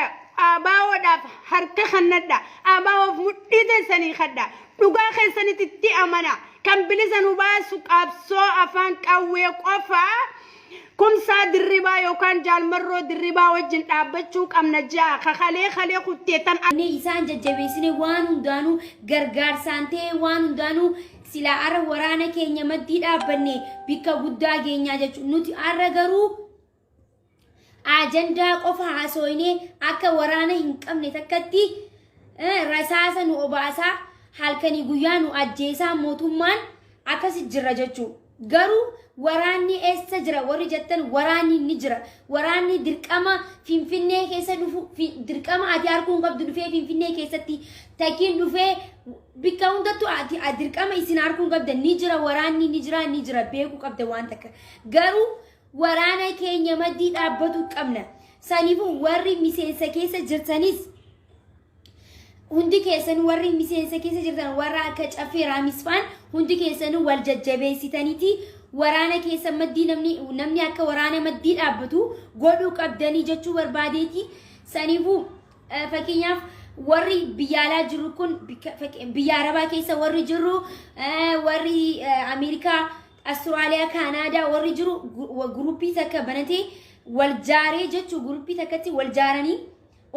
abaawoodhaaf harka kannadha abaawoof mudhii teessanii kadha dhugaa keessanitti amana kan bilisan baasu qabsoo afaan qawwee qofa kumsaa dirribaa yookaan jaalmarroo dirribaa wajjin dhaabbachuu qabna jaa kakalee kutteetan ani isaan jajjabeessine waan hundaanuu gargaarsaan ta'e waan hundaanuu sila ara waraana keenya maddii dhaabbanne bikka guddaa geenyaa jechuun nuti arra garuu ajandaa qofa haasoyne akka waraana hin qabne takkatti rasaasa nu obaasaa halkanii guyyaa nu ajjeesaa mootummaan akkas jirra jechuun garuu waraanni eessa jira warri jettan waraanni ni jira waraanni dirqama finfinnee keessa dhufu dirqama ati arguun qabdu dhufee finfinnee keessatti takiin dhufee bikka hundattu ati dirqama isin arguun qabda ni jira waraanni ni jira beeku qabda waan takka garuu waraana keenya maddii dhaabbatu qabna saniifuu warri miseensa keessa jirtanis hundi keessan warri miseensa keessa jirtan warra akka caffee raamisfaan hundi keessan wal jajjabeessitaniiti waraana keessa maddii namni akka waraana maddii dhaabbatu godhuu qabdanii jechuu barbaadeeti saniifuu fakkeenyaaf warri biyyaalaa jiru kun biyya arabaa keessa warri jiru warri Ameerikaa Austraaliyaa Kanaadaa warri jiru guruppii takka banatee wal jaaree jechuu guruppii takkatti wal jaaranii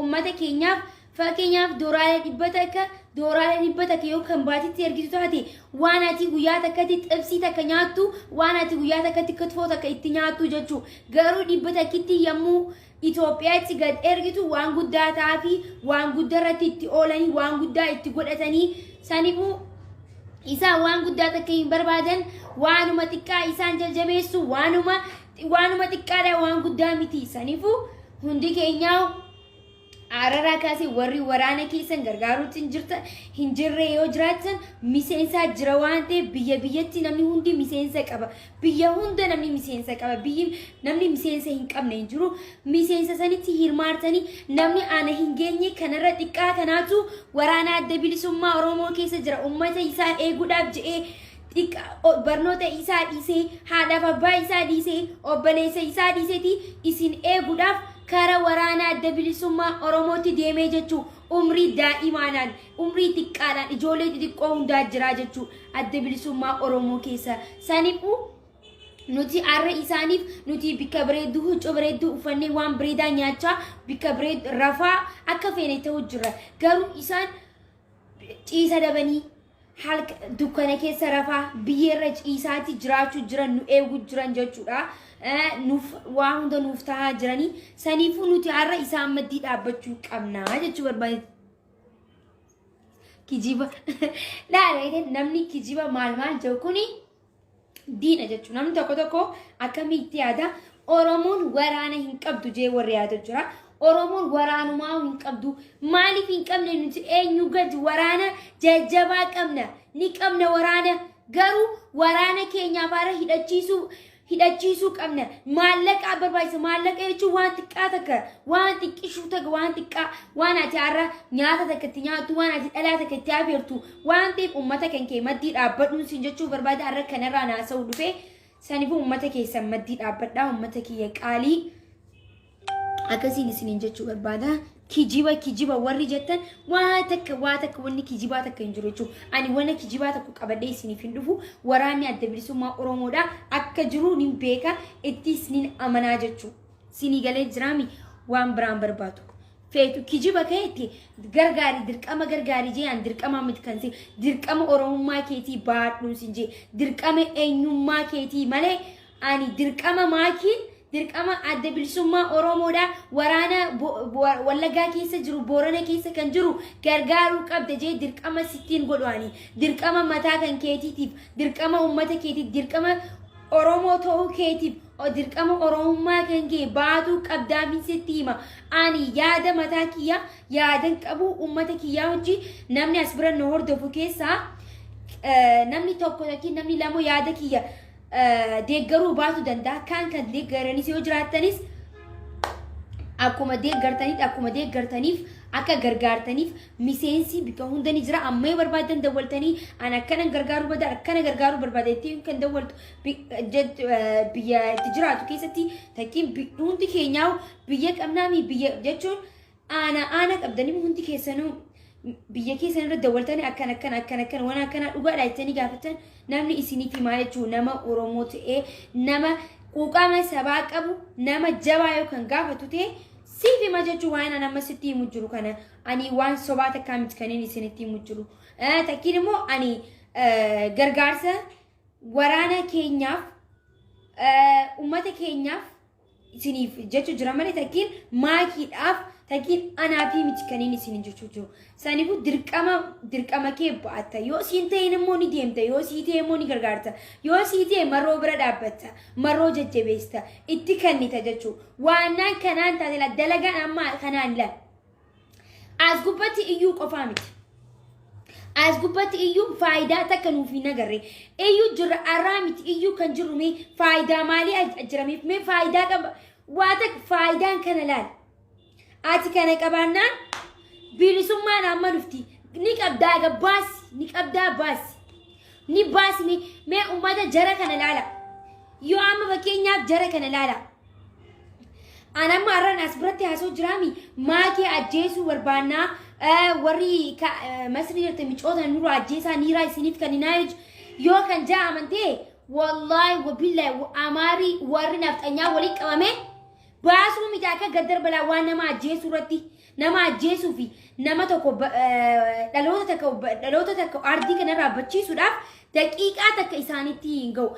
ummata keenyaaf fakkeenyaaf dooraalee dhibbata yoo kan baatitti ergitu taate waan ati guyyaa takkatti xibsii takka nyaattu waan ati guyyaa takkatti kitfoo takka itti nyaattu jechuu garuu dhibbata kitti yommuu Itoophiyaatti gad ergitu waan guddaa ta'afi waan guddarratti itti oolanii waan guddaa itti godhatanii saniifuu isaan waan guddaa takka hin barbaadan waanuma xiqqaa isaan jajjabeessu waanuma xiqqaadha waan guddaa miti saniifuu hundi keenyaa arara kaasee warri waraana keessan gargaaruutti hin jirre yoo jiraatan miseensa jira waan ta'eef biyya biyyatti namni hundi miseensa qaba biyya hunda namni miseensa qaba biyyi namni miseensa hin qabne hin jiru miseensa sanitti hirmaartanii namni ana hin geenye kanarra xiqqaa kanaatu waraana adda bilisummaa Oromoo keessa jira ummata isaa eeguudhaaf je'ee barnoota isaa dhiisee haadhaaf abbaa isaa dhiisee obboleessa isaa dhiiseeti isin eeguudhaaf kara waraana adda bilisummaa Oromootti deemee jechuu umrii daa'imaanaan umrii xiqqaadhaan ijoollee xixiqqoo hundaa jira jechuu adda bilisummaa Oromoo keessa saniifuu nuti arra isaaniif nuti bikka bareedduu huccuu bareedduu uffannee waan bareedaa nyaachaa bikka bareedduu rafaa akka feene ta'u jira garuu isaan ciisa dabanii halka dukkana keessa rafaa biyyerra ciisaatti jiraachuu jiran nu eeguu jiran jechuudha. Nuuf waa hunda nuuf tahaa jiranii saniifuu nuti har'a isaan maddii dhaabbachuu qabnaa jechuu barbaade. Kijiba laala namni kijiba maal jedhu kuni diina jechuudha. Namni tokko akkamitti yaada Oromoon waraana hin qabdu jee warri yaada jira. Oromoon waraanumaa hin qabdu maaliif hin qabne nuti eenyu gadi waraana jajjabaa qabna ni qabna waraana garuu waraana keenyaaf haara hidhachiisuu qabna maallaqa barbaachisa maallaqa jechuun waan xiqqaa takka waan xiqqishuu takka waan xiqqaa waan ati haara nyaata takka itti nyaattu waan ati dhalaa takka itti afeertu waan ta'eef uummata kan kee maddii dhaabbadhuun siin jechuu barbaada har'a kanarraa naasa'u dhufee saniifuu uummata keessan maddii dhaabbadhaa uummata kiyya qaalii akkasiin isiniin jechuu barbaada. Kijiba warri jettan waa takka wanni kijibaa takka hin jiru jechuudha. Ani wanna kijibaa takka qabadhee isiniif hin dhufu waraanni adda bilisummaa Oromoodhaa akka jiru nin beeka itti isiniin amanaa jechuudha. Sinii galee jiraami waan biraan barbaadu. Feetu kijiba keetti gargaari dirqama gargaari jee an dirqama miti kan si dirqama Oromummaa keetii baadhuun sin jee dirqama eenyummaa keetii malee ani dirqama maakiin dirqama adda bilisummaa Oromoodhaa waraana Wallaggaa keessa jiru Boorana keessa kan jiru gargaaruu qabda jee dirqama sittiin godhaani dirqama mataa kan keetiitiif dirqama uummata keetiif dirqama Oromoo ta'uu keetiif dirqama Oromummaa kan kee baatu qabdaa sitti hima ani yaada mataa kiyya yaadan qabu uummata kiyyaa wajji namni as bira nu hordofu keessaa namni tokko yookiin namni lama yaada kiyya deeggaruu baatu danda'a kan deeggaranis yoo jiraatanis akkuma deeggartaniif akka gargaartaniif miseensi bika hundani jira amma barbaadan dawwaltanii an akkana gargaaruu barbaadetti kan dawwaltu biyya itti jiraatu keessatti takkiin hundi keenyaa biyya qabnaami biyya jechuun ana qabdanii hundi keessanuu biyya keessan irra dawwaltanii akkan waan akkana dhugaadha jettanii gaafatan namni isiniif maal jechuun nama Oromoo ta'ee nama quuqama sabaa qabu nama jabaa yookaan gaafatu ta'e siif hima jechuun waan nama sitti himu jiru kana ani waan sobaa takkaa miti kanneen isinitti himu jiru. Takkiin immoo ani gargaarsa waraana keenyaaf uummata keenyaaf isiniif jechuu jira malee takkiin maakiidhaaf takkiin anaafi miti kanneen isiniin jechuu jiru. Saniifuu dirqama kee ba'atta yoo siin ta'een immoo ni deemta yoo sii ta'e immoo ni gargaarta yoo sii ta'e marroo bira dhaabbatta marroo jajjabeesta itti kennita jechuudha. Waannaan kanaan taatela dalagaan amma kanaan la as gubbatti iyyuu qofaa miti. As gubbatti iyyuu faayidaa takka nuuf hin agarre iyyuu jirra arraa miti iyyuu kan jirru mee faayidaa maalii ajjirameef mee faayidaa qaba waa takka faayidaan kana laala. Ati kana qabaannaan bilisummaan amma dhufti ni qabdaa gabbaasi ni qabdaa baasi ni baasi mee uummata jara kana laala yoo amma fakkeenyaaf jara kana laala an amma arran as biratti haasoo jiraami maakee ajjeesuu barbaannaa warri masrii jirte micoota nurra ajjeesaa niiraa isiniif kan hinaa yoo kan jaa amantee wallaahi wabillahi amaarii warri nafxanyaa waliin qabame baasuu miti akka gaddar balaa waan nama ajjeesuu irratti nama ajjeesuu fi nama tokko dhaloota takka ardii kanarraa bachiisuudhaaf daqiiqaa takka isaanitti hin ga'u.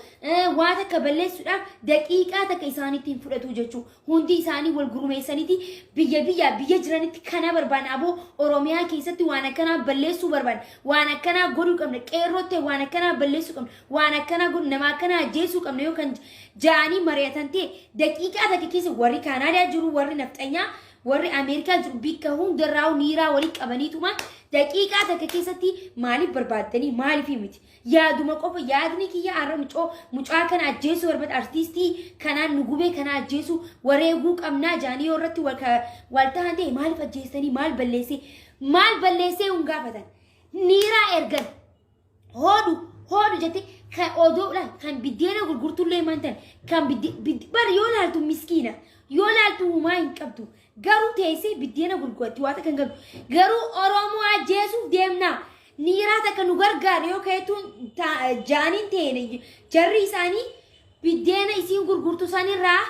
Waa takka balleessuudhaaf daqiiqaa takka isaanitti hin fudhatu jechuudha. Hundi isaanii wal gurmeessaniiti biyya jiranitti kana barbaada. Aboo Oromiyaa keessatti waan akkanaa balleessuu barbaada. Waan akkanaa godhuu qabna. Qeerrootti waan akkanaa balleessuu qabna. Waan akkanaa godhu nama akkanaa ajjeesuu qabna yookaan jaanii mari'atan ta'e daqiiqaa takka keessa warri Kaanaadaa jiru warri nafxanyaa warri Ameerikaa jiru bikka hundarraa niiraa walii qabaniituma daqiiqaa takka keessatti maaliif barbaaddanii maaliif miti yaaduma qofa yaadni kiyya arra mucaa kana ajjeesuu barbaada artistii kanaan nu gubee kana ajjeesuu wareeguu qabnaa jaanii yoo irratti wal ta'an ta'e maaliif ajjeestanii maal balleessee hun gaafatan niiraa ergan hoodu jettee kan odoodhaan kan biddeena gurgurtullee mantan kan bara yoo laaltu miskiina yoo laaltu humaa hin qabdu garuu teessee biddeena gurguratti waata kan galu garuu Oromoo ajjeesuuf deemnaa niiraa takka nu gargaara yoo ka'etuun jaaniin ta'e jarri isaanii biddeena isiin gurgurtu sanirraa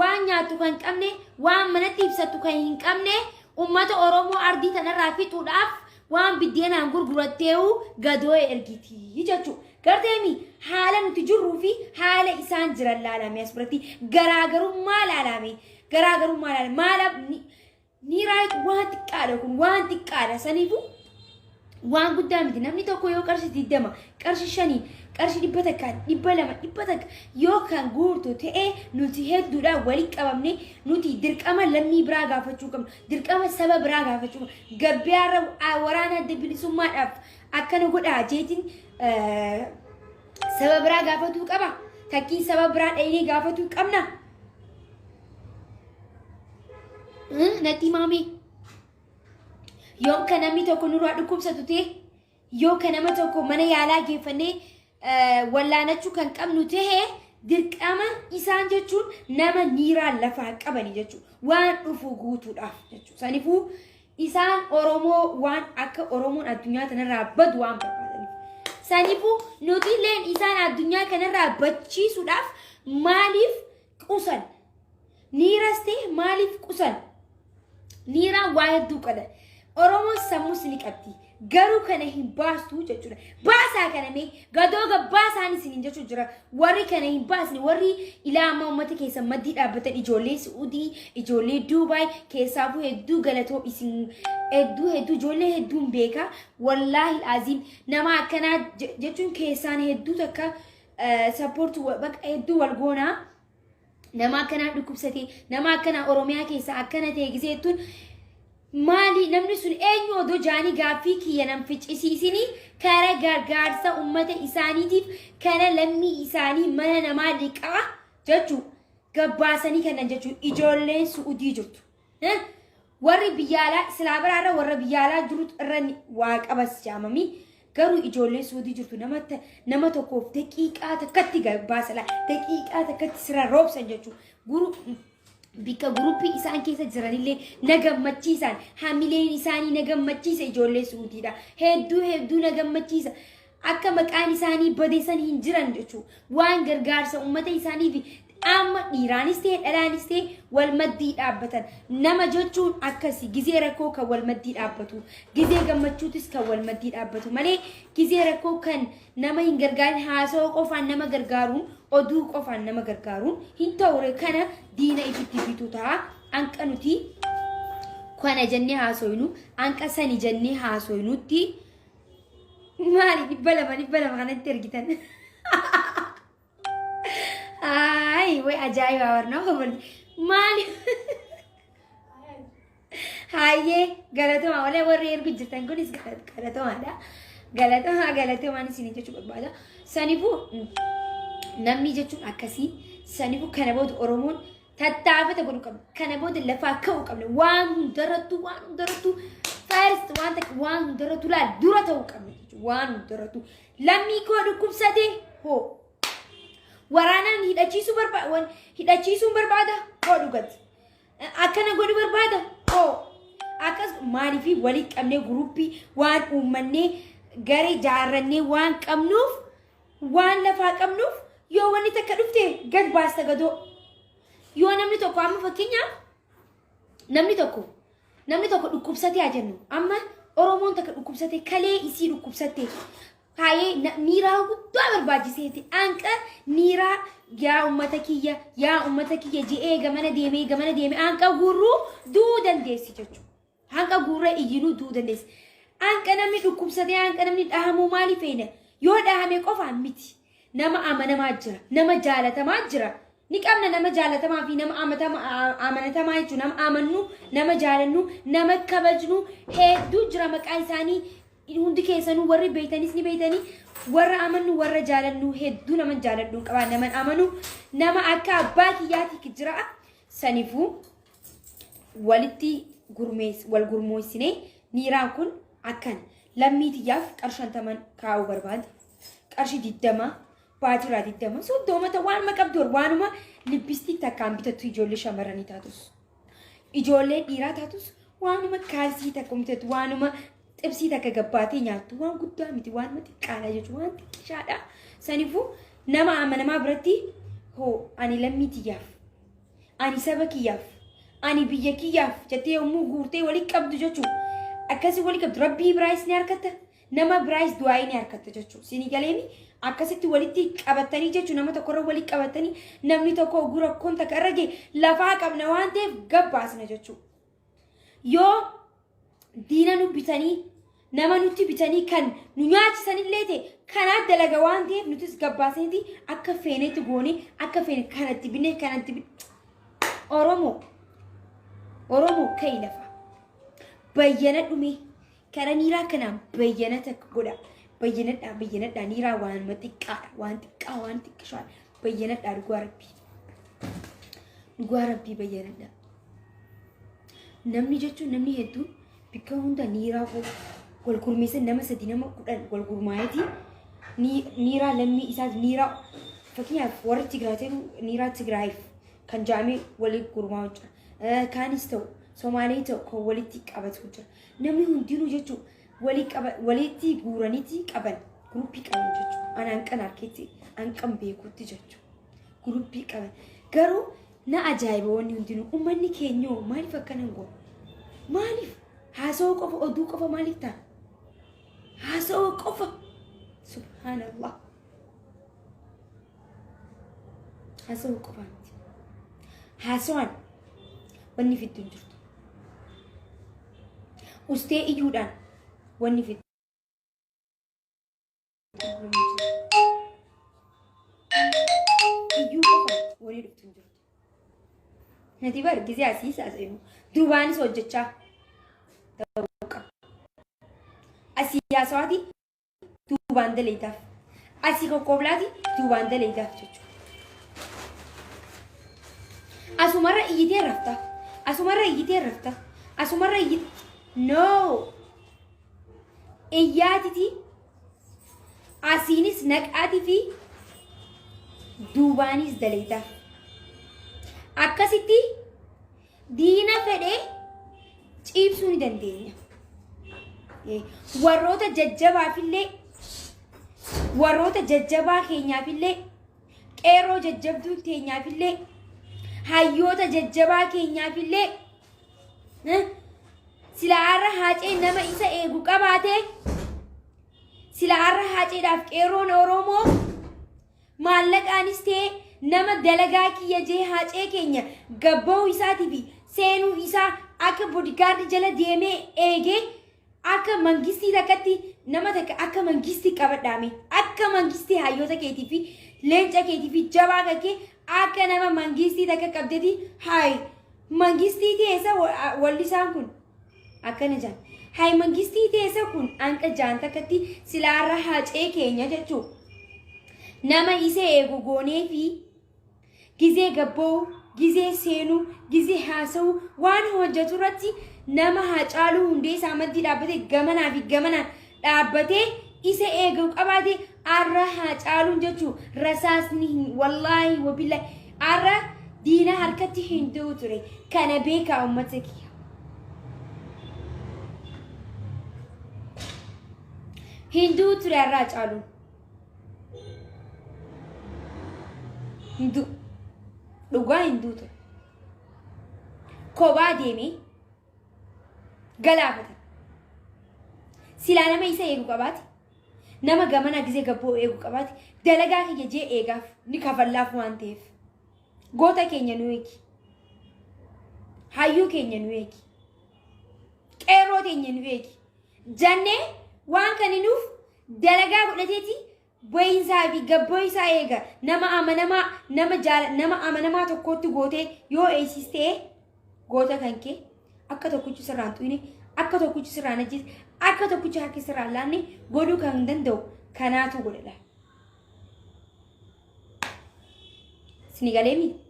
waan nyaattu kan qabne waan manatti ibsattu kan hin qabne ummata Oromoo ardii tanarraa fixuudhaaf waan biddeenaan gurguratteewu gadoo ergiti jechuudha. Garteemi haala nuti jirruu fi haala isaan jiran laalame as biratti garaagarummaa laalame maala niiraa waan xiqqaadha kun waan xiqqaadha saniifu waan guddaa miti namni tokko yoo qarshii 20 qarshii 5 qarshii 100 200 yoo kan guurtu ta'ee nuti hedduudhaan walitti qabamne nuti dirqama lammii biraa gaafachuu qabna dirqama saba biraa gaafachuu qabna gabbiyaarra waraana adda bilisummaadhaaf akkana godhaa jeetiin saba biraa gaafatuu qaba takkii saba biraa dhaynee gaafatuu qabna natti maami yoo kan namni tokko nurraa dhukkubsatu ta'e yoo kan nama tokko mana yaalaa geeffannee wallaanachuu kan qabnu ta'e dirqama isaan jechuun nama niiraan lafaa qabani jechuudha waan dhufu guutuudhaaf jechuudha sanifuu isaan Oromoo waan akka Oromoon addunyaa kanarraa badu waan barbaadaniif sanifuu nuti illee isaan addunyaa kanarraa bachiisuudhaaf maaliif qusan niiras ta'e maaliif qusan niiraan waa hedduu qaba Oromoo sammuus ni qabdi garuu kana hin baastu jechuudha baasaa kana mee gadoo gabbaasaani sinin jechuudha jira warri kana hin baasne warri ilaama uummata keessa maddii dhaabbatan ijoollee Suudii ijoollee Duubaay keessaafuu hedduu galatoo isin hedduu ijoollee hedduun beeka wallaahi aziim nama akkanaa jechuun keessaan hedduu takka support bakka hedduu wal goonaa nama akkanaa dhukkubsate nama akkanaa Oromiyaa keessa akkana ta'e giseettuun maali namni sun eenyu odoo jaanii gaaffii kiyya nam ficcisiisini kara gargaarsa ummata isaaniitiif kana lammii isaanii mana namaa liqaa jechuu gabbaasanii kannan jechuu ijoolleen Suudii jirtu warri biyyaalaa islaabaraarra warra biyyaalaa jirutu irra waa qabas jaamami garuu ijoolleen Suudii jirtu nama tokkoof daqiiqaa takkatti gabbaasala daqiiqaa takkatti sira roobsan jechuu guru bika grupi isaan keessa jiranillee nagammachiisan hamileen isaanii nagammachiisa ijoollee Suudiidha hedduu nagammachiisa akka maqaan isaanii badeessan hin jiran jechuudha waan gargaarsa ummata isaaniif amma dhiiraanis ta'e dhalaanis ta'e wal maddii dhaabbatan nama jechuun akkasi gizee rakkoo kan wal maddii dhaabbatu gizee gammachuutis kan wal maddii dhaabbatu malee gizee rakkoo kan nama hin gargaarin haasoo qofaan nama gargaaruun oduu qofaan nama gargaaruun hin ta'ure kana diina ifitti bitu ta'a anqa nuti kana jennee haasoynu anqa sani jennee haasoynutti maali dhibba lama kanatti ergitan ay way ajaa'iba warna hobol maali haye galatoma wala warri ergu jirtan kunis galatoma ni sini jechuudha barbaada sanifu namni jechuun akkasii sanifu kana booda Oromoon tattaafata godhu qabna kana booda lafaa ka'uu qabna waan hundarrattu first waan hundarrattu laal dura ta'uu qabna jechuudha waan hundarrattu lammii koo dhukkubsate hoo waraanaan hidhachiisuun barbaada hoo dhugatti akkana godhu barbaada hoo akkas maaliif walii qabnee guruppii waan uummannee garee jaarrannee waan qabnuuf waan lafaa qabnuuf yoo wanni takka dhufte gad baasta gadoo yoo namni tokko amma fakkeenyaaf namni tokko dhukkubsatee haa jennu amma Oromoon takka dhukkubsatee kalee isii dhukkubsattee haye niiraa guddaa barbaachiseeti anqa niiraa yaa ummata kiyya je'ee gamana deemee anqa gurruu duu dandeessi jechuudha anqa gurra iyyinuu duu dandeessi anqa namni dhukkubsatee anqa namni dhahamuu maaliif feena yoo dhahame qofaan miti nama amanamaa jira nama jaalatamaa jira ni qabna nama jaalatamaa fi nama amanatamaa jechuudha nama amannu nama jaalannu nama kabajnu hedduu jira maqaa isaanii hundi keessanuu warri beeytanis ni beeytanii warra amannu warra jaalannu hedduu nama jaaladhu qaba nama amanu nama akka abbaa kiyyaati jira sanifu walitti wal gurmeessine niiraan kun akkan lammiitiyaaf qarshii 50 kaa'uu barbaade qarshii 20 baatiraa 20 soddomata waan maqabdur waanuma lippistik takkaan bitatu ijoollee shamarranii taatus ijoollee dhiiraa taatus waanuma kaalsii takka bitatu waanuma xibsii takka gabbaatee nyaattu waan guddaa miti waan xiqqaadha jechuudha waan xiqqaadha sanifu nama amanamaa biratti hoo ani lammiitiyaaf ani saba kiyyaaf ani biyya kiyyaaf jettee yommuu guurtee walii qabdu jechuudha akkasi walii qabdu rabbii biraayis ni harkatta nama biraayis du'aayii ni harkatta jechuudha sinii galeemi akkasitti walitti qabatanii jechuudha nama tokkorra walii qabatanii namni tokko gura kun takka irra gee lafaa qabna waan ta'eef gabbaasna jechuudha yoo diina nu bitanii nama nutti bitanii kan nu nyaachisanillee ta'e kanaa dalaga waan ta'eef nutis gabbaasneeti akka feenetti goonee akka feene kanatti binne kanatti Oromoo ka'ii lafa bayyana dhume kara niiraa kanaan bayyana takka godha bayyanadhaa niiraa waan xiqqaa bayyanadhaa dhugaa rabbii bayyanadhaa namni jechuun namni hedduun bikka hunda niiraa wal gurmeessan nama 3 nama 10 wal gurmaayati niiraa lammii isaas niiraa fakkeenyaaf warri Tigraay niiraa Tigraayiif kan jaamee walii gurmaa'u jira kaanis ta'u Somaalee ta'u kan walitti qabatu jira namni hundinuu jechuun walitti guuraniiti qaban guruppii qaban jechuudha anaan kan harkeetti anqan beekutti jechuudha guruppii qaban garuu na ajaa'iba wanni hundinuu uummanni keenyoo maaliif akkanan goonu maaliif haasawoo qofa oduu qofa maaliif ta'a haasawoo qofa subhaanallah haasawoo qofa miti haasawaan wanni fidduun jirtu ustee iyyuudhaan wanni fiddu iyyuu qofa wanni dhuftuun jirtu nati bar gisee asiis haasa'inu duubaanis hojjechaa ta'uu qaba asii haasawaati duubaan daleetaaf asii kokkooblaati duubaan daleetaaf jechuudha asumarra iyyitee rafta asumarra no iyyaatiti asiinis naqaatii fi duubaanis daleetaaf akkasitti diina fedhee ciibsuu ni dandeenya warroota jajjabaa keenyaafillee qeerroo jajjabduu teenyaafillee hayyoota jajjabaa keenyaafillee silaarra haacee nama isa eegu qabaate silaarra haaceedhaaf qeerroon Oromoo maallaqaanis ta'e nama dalagaa kiyya jee haacee keenya gabba'uu isaatii fi seenuu isaa akka boodigaardi jala deemee eegee akka mangistii takkatti nama takka akka mangistii qabadhaame akka mangistii hayyoota keetii fi leenca keetii fi jabaa kakkee akka nama mangistii takka qabdeeti haay mangistii teessa wallisaan kun akkana jaan haay mangistii teessa kun anqa jaan takkatti silaarra haacee keenya jechuu nama isee eegu goonee fi gizee gabba'uu gizee seenuu gizee haasa'uu waan hojjetu irratti nama Haacaaluu Hundeessaa maddii dhaabbatee gamanaa fi gamanaan dhaabbatee isa eeguu qabaate arra Haacaaluun jechuu rasaasni wallaahi wabillahi arra diina harkatti hin du'u ture kana beekaa uummata kiyya hin du'u ture arra Haacaaluun hin du'u dhugaa hin du'u ture kophaa deemee galaafatan silaa nama isa eegu qabaate nama gamana gizee gabboo eegu qabaate dalagaa kiyya jee eegaaf ni kafallaaf waan ta'eef goota keenya nu eegi hayyuu keenya nu eegi qeerroo keenya nu eegi jannee waan kaninuuf dalagaa godhateeti boyinsaa fi gabboo isaa eega nama amanamaa tokkotti gootee yoo eegsistee goota kan kee akka tokkichi sirraan tuine akka tokkichi sirraan ajjeese akka tokkichi harki sirraan laanne godhuu kan danda'u kanaatu godhadha. Sinigalee miti.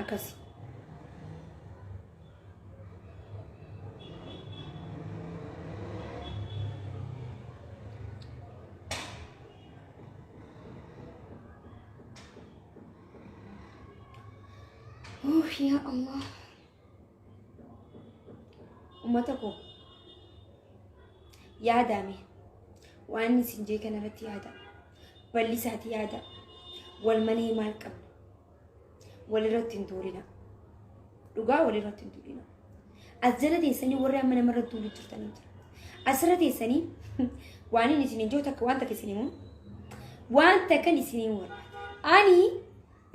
Akkasi. Ya Allah. Ummata ko yaadame waan isin jee kana irratti yaada bal'isaati yaada wal malee maal qabna walirratti hin tuurina dhugaa walirratti hin tuurina azjala teessanii warri amma namarratti tuuluu jirtanii jira asirra teessanii waan isin hin joota waan takka isin himu waan takka isin himu ani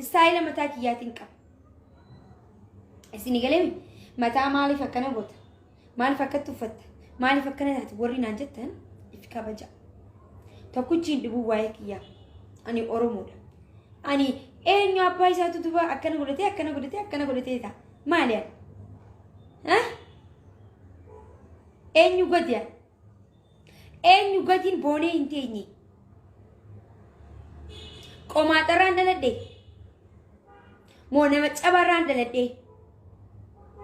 istaayila mataa kiyyaatiin qaba isin galeemi mataa maaliif akkana goota maaliif akkatti uffatta maaliif akkana taati warri naan jettan if kabaja tokkichiin dhibuu waa'ee kiyyaa ani oromoodha ani eenyu abbaa isaatu duba akkana godhatee ta'a maaliyan eenyu gadiyan eenyu gadiin boonee hin teenye qomaaxarraan daladhee moo nama cabarraan daladhee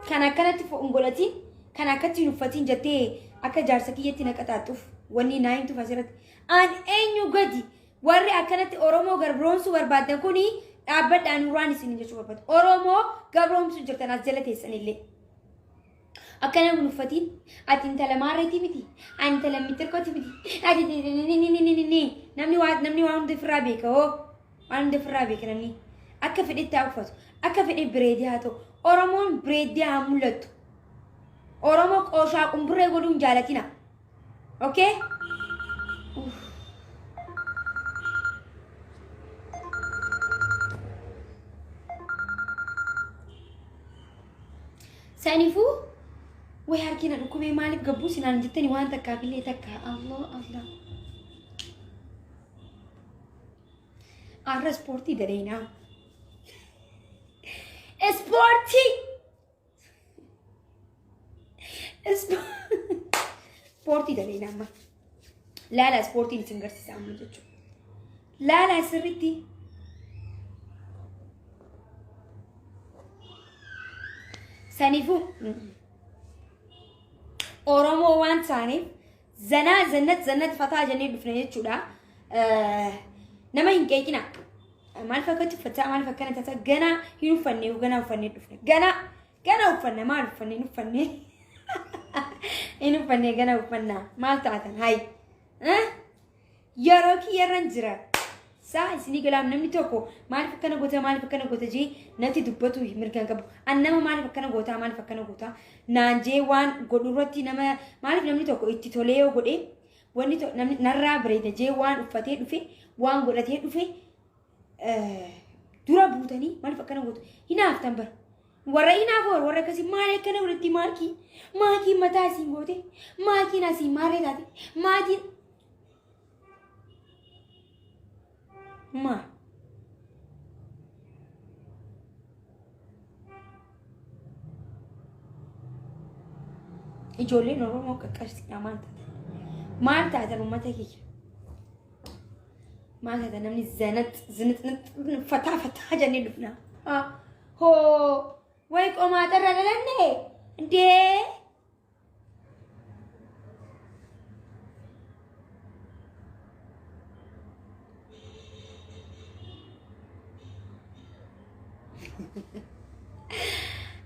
kan akkanatti fo'ongolatiin kan akkatti hin uffatiin jettee akka jaarsa kiyyatti naqaxaaxuuf wanni naa himtuuf asirratti an eenyu gadi warri akkanatti oromoo garbroomsuu barbaadan kuni dhaabbadhaan uraan isin jechuu barbaadu oromoo garbroomsuu jirtan as jala teessanillee akkana hin uffatiin ati intala maarreetii miti ani intala mittirkooti miti ati namni waan hunda ofirraa beeka waan hunda ofirraa beeka namni akka fedhetti haa uffatu akka fedhe bireedii haa ta'u oromoon bireedii haa mul'attu oromoo qooshaa qumburree godhuun jaalatina okay sanifu way harkina dhukkubee maaliif gabbuu sinaan jettani waan takkaaf illee takka Allah arra ispoortii daleena ispoortii daleena amma laala ispoortiin isin garsiisa amma jechuudha laala sirriitti sanifu oromoo waan taaniif zannat fataa jennee dhufne jechuudha nama hin qeeqina maal fakkatti uffataa maal fakkana tata gana hin uffanne gana uffanne dhufne gana uffanne maal uffanne hin uffanne hin uffanne gana uffanna maal taatan hay yeroo kiyyarran jira saa isinii galaam namni tokko maal fakkana goota jee natti dubbatu mirgaan qabu an nama maal fakkana goota naan jee waan godhurratti nama maaliif namni tokko itti tolee yoo godhe wanni namni narraa bareeda jee waan uffatee dhufe waan godhatee dhufe dura buutanii maal fakkana goota hinaaftan bara warra hinaaf warra akkasii maal akkana godhatti maakiin mataa isiin goote maakiin asiin maarree taate maatiin ma ijoolleen oromoo qaqqabsiidha maal taatan uummata kiyya maal taatan namni zinit fataa jennee dhufna hoo way qomaaxarra dhalanne ndee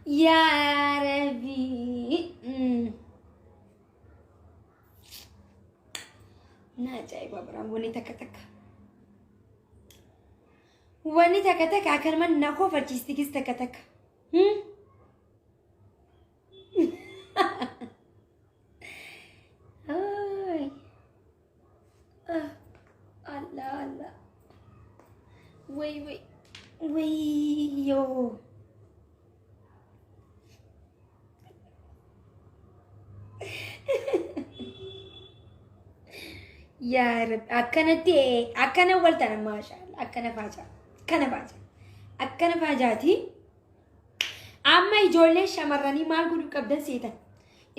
Ya Rabbi na ajaiba barang wani taka akan man na ko farcistikis taka ay Allah wait yo Ya Rab, akkana waltana maashaallah akkana faajaati amma ijoollee shamarranii maal godhuu qabdan seetan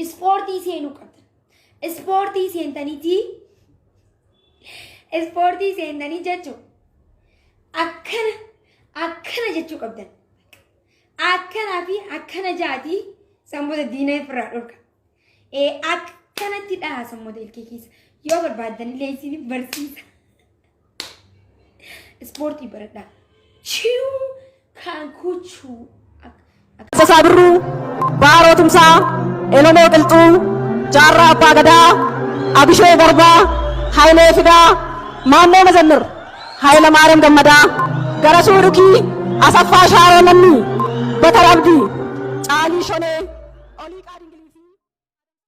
ispoortii seenuu qabdan ispoortii seentanii jechuu akkana jechuu qabdan akkanaa fi akkana jaati sammuuta diinaa irraa dhorka akkanatti dhaha sammuuta ilkee keessa yoo barbaadan illee isiniif barsiisa ispoortii baradhaa chiu kan kuchuu Sabru Baro Tumsa Elomo Qilxuu Jaarraa Abbaa Gadaa Abishoo Garbaa, Hayilee Fidaa, Maannoo Mazannir, Hayila Maariyaam Gammadaa, Garasuu Dhukii, Asaffaa Shaaroo Lammii, Batar Abdii, Caalii Shonee.